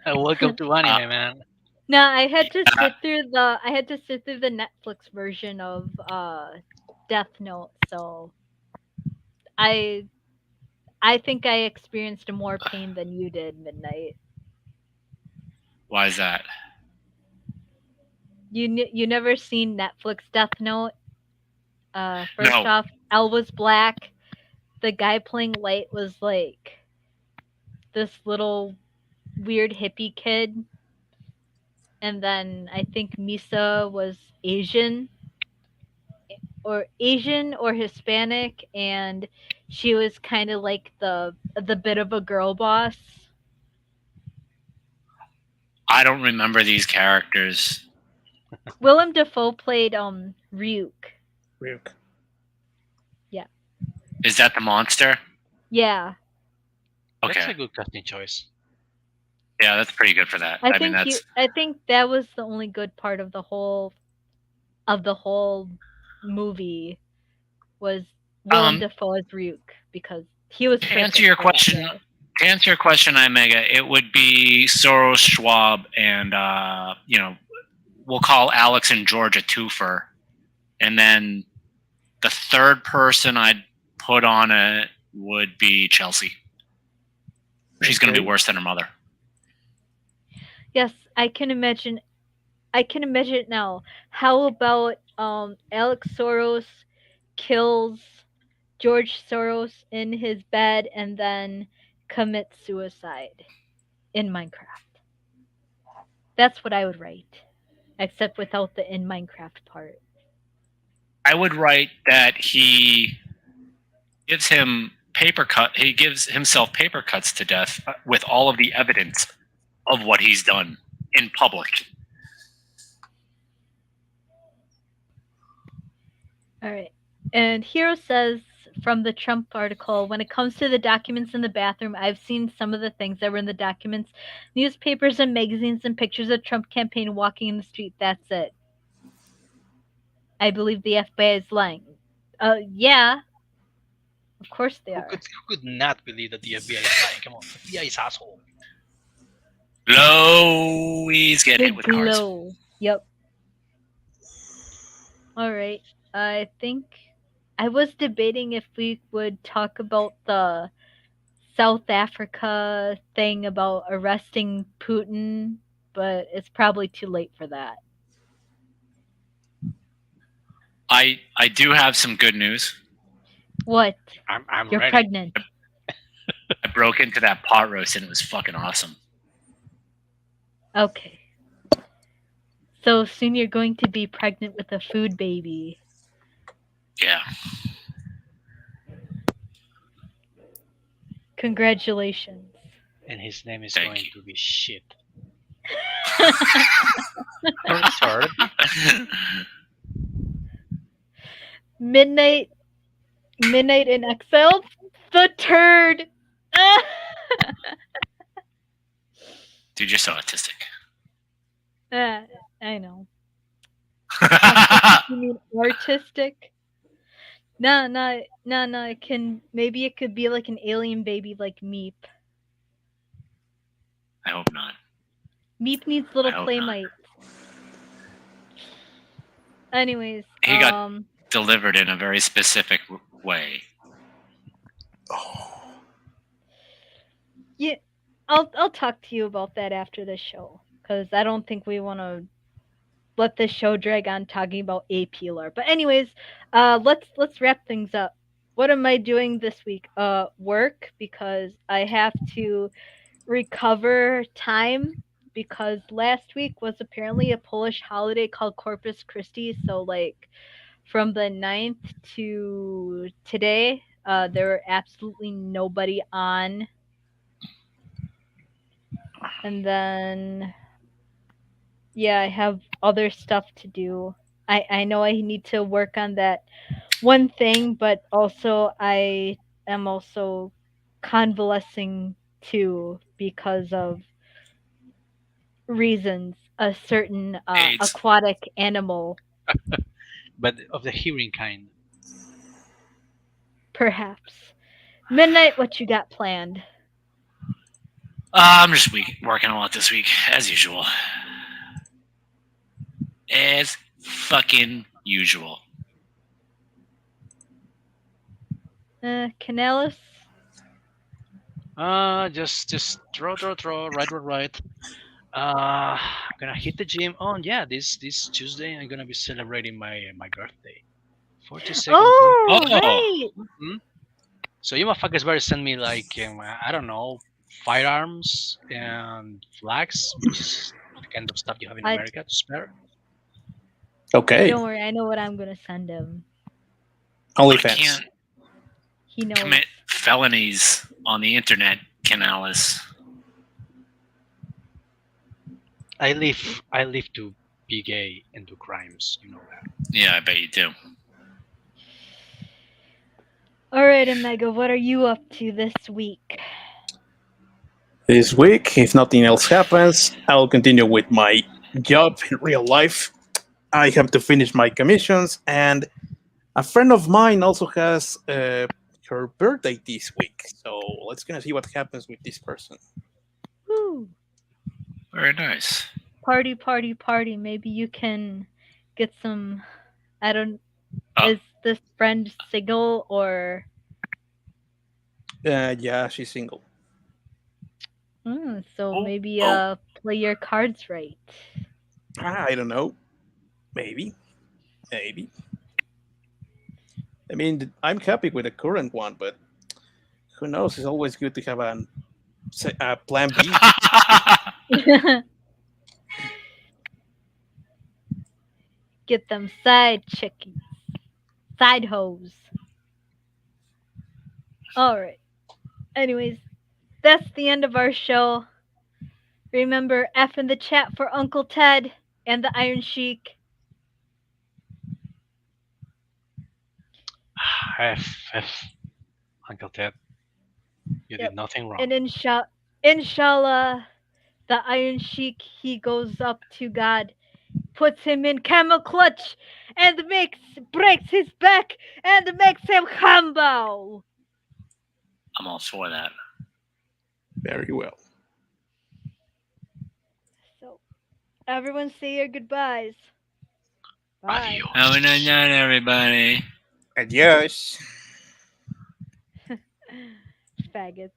Speaker 3: Welcome to anime, man.
Speaker 1: No, I had to
Speaker 2: Yeah.
Speaker 1: sit through the Netflix version of Death Note, so I I think I experienced more pain than you did, Midnight.
Speaker 2: Why is that?
Speaker 1: You never seen Netflix Death Note? First
Speaker 2: No.
Speaker 1: off, L was black. The guy playing Light was like this little weird hippie kid, and then I think Misa was Asian or Hispanic, and she was kind of like the bit of a girl boss.
Speaker 2: I don't remember these characters.
Speaker 1: Willem Dafoe played Ryuk.
Speaker 4: Ryuk.
Speaker 1: Yeah.
Speaker 2: Is that the monster?
Speaker 1: Yeah.
Speaker 3: That's
Speaker 2: Okay.
Speaker 3: a good casting choice.
Speaker 2: Yeah, that's pretty good for that.
Speaker 1: I
Speaker 2: mean,
Speaker 1: think
Speaker 2: that's
Speaker 1: I think that was the only good part of the whole movie was Willem Dafoe as Ryuk because he was
Speaker 2: to
Speaker 1: perfect
Speaker 2: answer your
Speaker 1: for that
Speaker 2: question.
Speaker 1: role.
Speaker 2: To answer your question, Imega, it would be Soros, Schwab, and we'll call Alex and George a twofer, and then the third person I'd put on it would be Chelsea. She's going to be
Speaker 4: Okay.
Speaker 2: worse than her mother.
Speaker 1: Yes, I can imagine. I can imagine it now. How about Alex Soros kills George Soros in his bed and then commits suicide in Minecraft? That's what I would write, except without the in Minecraft part.
Speaker 2: I would write that he gives him paper cut. He gives himself paper cuts to death with all of the evidence of what he's done in public.
Speaker 1: All right. And Hero says from the Trump article, when it comes to the documents in the bathroom, I've seen some of the things that were in the documents. Newspapers and magazines and pictures of Trump campaign walking in the street. That's it. I believe the FBI is lying. Yeah. Of course they
Speaker 3: Who
Speaker 1: are.
Speaker 3: could not believe that the FBI is lying? Come on, FBI is asshole.
Speaker 2: Lowies get hit
Speaker 1: Big
Speaker 2: with cards.
Speaker 1: blow. Yep. All right. I think I was debating if we would talk about the South Africa thing about arresting Putin, but it's probably too late for that.
Speaker 2: I do have some good news.
Speaker 1: What?
Speaker 3: I'm
Speaker 1: You're
Speaker 3: ready.
Speaker 1: pregnant.
Speaker 2: I broke into that pot roast and it was fucking awesome.
Speaker 1: Okay. So soon you're going to be pregnant with a food baby.
Speaker 2: Yeah.
Speaker 1: Congratulations.
Speaker 3: And his name is
Speaker 2: Thank
Speaker 3: going
Speaker 2: you.
Speaker 3: to be shit. Third.
Speaker 1: Midnight in Exile, the turd.
Speaker 2: Dude, you're so autistic.
Speaker 1: I know. Autistic, you mean artistic? No. It can maybe it could be like an alien baby, like Meep.
Speaker 2: I hope not.
Speaker 1: Meep needs little
Speaker 2: I hope not.
Speaker 1: playmates. Anyways,
Speaker 2: He got delivered in a very specific way.
Speaker 1: yeah, I'll talk to you about that after the show because I don't think we want to let this show drag on talking about AP lore. But anyways, let's wrap things up. What am I doing this week? Work because I have to recover time because last week was apparently a Polish holiday called Corpus Christi. So like from the 9th to today, there were absolutely nobody on. And then, yeah, I have other stuff to do. I know I need to work on that one thing, but also I am also convalescing too because of reasons. A certain
Speaker 2: AIDS.
Speaker 1: aquatic animal,
Speaker 3: But of the hearing kind.
Speaker 1: perhaps. Midnight, what you got planned?
Speaker 2: I'm just working a lot this week, as usual. As fucking usual.
Speaker 1: Canalis?
Speaker 3: Just throw, right. I'm gonna hit the gym. Oh yeah, this Tuesday I'm gonna be celebrating my birthday, 42nd birthday.
Speaker 1: Oh,
Speaker 2: Oh,
Speaker 1: right.
Speaker 3: Hmm? So you motherfuckers better send me like I don't know, firearms and flags, which is the kind of stuff you have in
Speaker 1: I
Speaker 3: America to spare.
Speaker 4: Okay,
Speaker 1: don't worry. I know what I'm gonna send him.
Speaker 2: but I
Speaker 4: OnlyFans.
Speaker 2: can't
Speaker 1: He knows.
Speaker 2: commit felonies on the internet, Canalis.
Speaker 3: I live to be gay and do crimes. You know that.
Speaker 2: Yeah, I bet you do.
Speaker 1: All right, Omega. What are you up to this week?
Speaker 4: This week, if nothing else happens, I'll continue with my job in real life. I have to finish my commissions, and a friend of mine also has her birthday this week. So let's gonna see what happens with this person.
Speaker 1: Woo!
Speaker 2: Very nice.
Speaker 1: Party, party, party. Maybe you can get some. I don't.
Speaker 2: Oh.
Speaker 1: Is this friend single or?
Speaker 4: Yeah, she's single.
Speaker 1: So
Speaker 2: Oh,
Speaker 1: maybe
Speaker 2: oh.
Speaker 1: play your cards right.
Speaker 4: I don't know. Maybe. Maybe. I mean, I'm happy with the current one, but who knows? It's always good to have a plan B.
Speaker 1: Get them side chickies, side hoes. All right. Anyways, that's the end of our show. Remember F in the chat for Uncle Ted and the Iron Sheik.
Speaker 3: F, Uncle Ted, you did
Speaker 1: Yep.
Speaker 3: nothing
Speaker 1: And
Speaker 3: wrong.
Speaker 1: inshallah, the Iron Sheik, he goes up to God, puts him in camel clutch, and breaks his back and makes him humble.
Speaker 2: I'm all for that.
Speaker 4: Very well.
Speaker 1: So, everyone say your goodbyes. Bye.
Speaker 2: Have a
Speaker 3: Adios.
Speaker 2: nice night, everybody.
Speaker 4: Adios.
Speaker 1: Faggots.